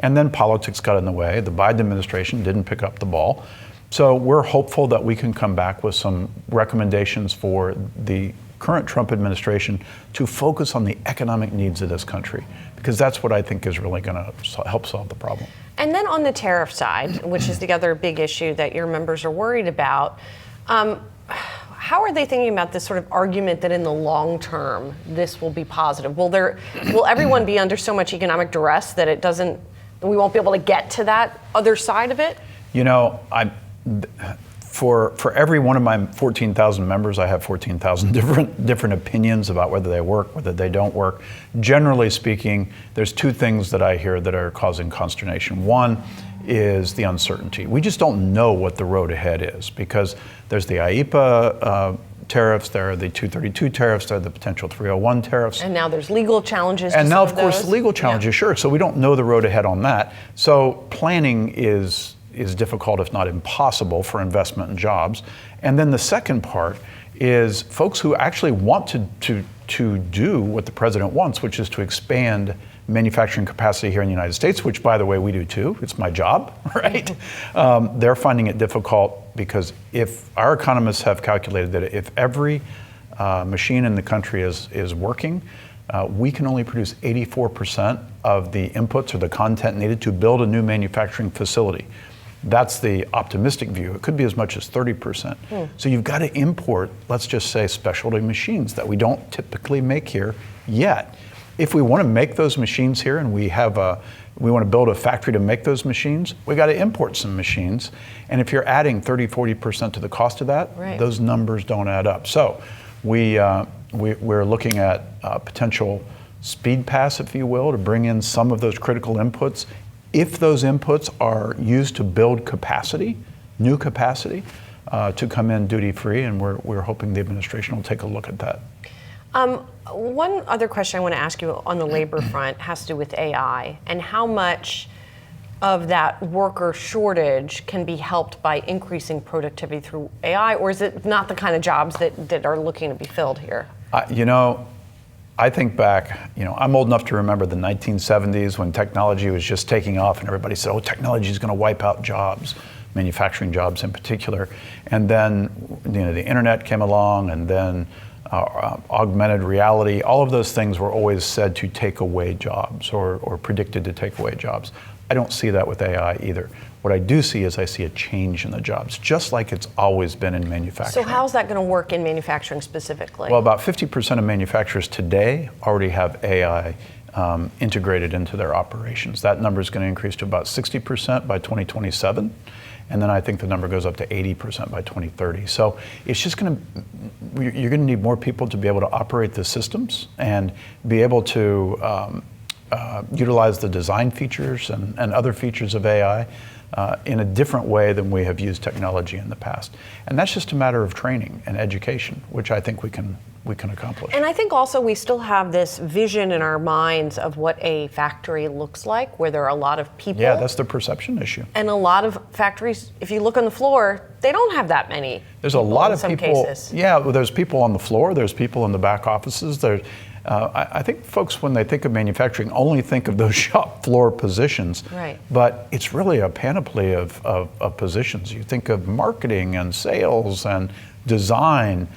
S15: And then politics got in the way. The Biden administration didn't pick up the ball. So we're hopeful that we can come back with some recommendations for the current Trump administration to focus on the economic needs of this country, because that's what I think is really going to help solve the problem.
S1: And then on the tariff side, which is the other big issue that your members are worried about, how are they thinking about this sort of argument that in the long term, this will be positive? Will everyone be under so much economic duress that we won't be able to get to that other side of it?
S15: For every one of my 14,000 members, I have 14,000 different opinions about whether they work, whether they don't work. Generally speaking, there's two things that I hear that are causing consternation. One is the uncertainty. We just don't know what the road ahead is, because there's the IEEPA tariffs, there are the 232 tariffs, there are the potential 301 tariffs.
S1: And now there's legal challenges.
S15: And now, of course, legal challenges, sure. So we don't know the road ahead on that. So planning is difficult, if not impossible, for investment and jobs. And then the second part is folks who actually want to do what the president wants, which is to expand manufacturing capacity here in the United States, which, by the way, we do too. It's my job, right? They're finding it difficult because if our economists have calculated that if every machine in the country is working, we can only produce 84% of the inputs or the content needed to build a new manufacturing facility. That's the optimistic view. It could be as much as 30%. So you've got to import, let's just say, specialty machines that we don't typically make here yet. If we want to make those machines here and we want to build a factory to make those machines, we got to import some machines. And if you're adding 30-40% to the cost of that, those numbers don't add up. So we're looking at potential speed pass, if you will, to bring in some of those critical inputs. If those inputs are used to build capacity, new capacity, to come in duty-free, and we're hoping the administration will take a look at that.
S1: One other question I want to ask you on the labor front has to do with AI and how much of that worker shortage can be helped by increasing productivity through AI, or is it not the kind of jobs that are looking to be filled here?
S15: I think back, I'm old enough to remember the 1970s when technology was just taking off and everybody said, technology is going to wipe out jobs, manufacturing jobs in particular. And then, the internet came along, and then augmented reality, all of those things were always said to take away jobs or predicted to take away jobs. I don't see that with AI either. What I do see is I see a change in the jobs, just like it's always been in manufacturing.
S1: So how's that going to work in manufacturing specifically?
S15: Well, about 50% of manufacturers today already have AI integrated into their operations. That number is going to increase to about 60% by 2027. And then I think the number goes up to 80% by 2030. So it's just you're going to need more people to be able to operate the systems and be able to utilize the design features and other features of AI in a different way than we have used technology in the past. And that's just a matter of training and education, which I think we can accomplish.
S1: And I think also we still have this vision in our minds of what a factory looks like, where there are a lot of people.
S15: Yeah, that's the perception issue.
S1: And a lot of factories, if you look on the floor, they don't have that many.
S15: There's a lot of people.
S1: Cases.
S15: Yeah, well, there's people on the floor. There's people in the back offices. I think folks, when they think of manufacturing, only think of those shop floor positions.
S1: Right.
S15: But it's really a panoply of positions. You think of marketing and sales and design.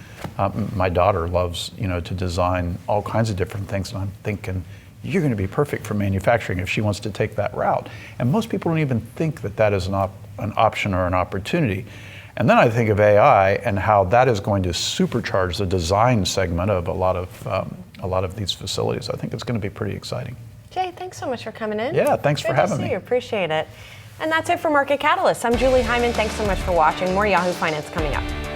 S15: My daughter loves, to design all kinds of different things, and I'm thinking, you're going to be perfect for manufacturing if she wants to take that route. And most people don't even think that is an option or an opportunity. And then I think of AI and how that is going to supercharge the design segment of a lot of these facilities. I think it's going to be pretty exciting.
S1: Jay, thanks so much for coming in.
S15: Yeah, thanks for having me.
S1: Good to see you. Appreciate it. And that's it for Market Catalyst. I'm Julie Hyman. Thanks so much for watching. More Yahoo Finance coming up.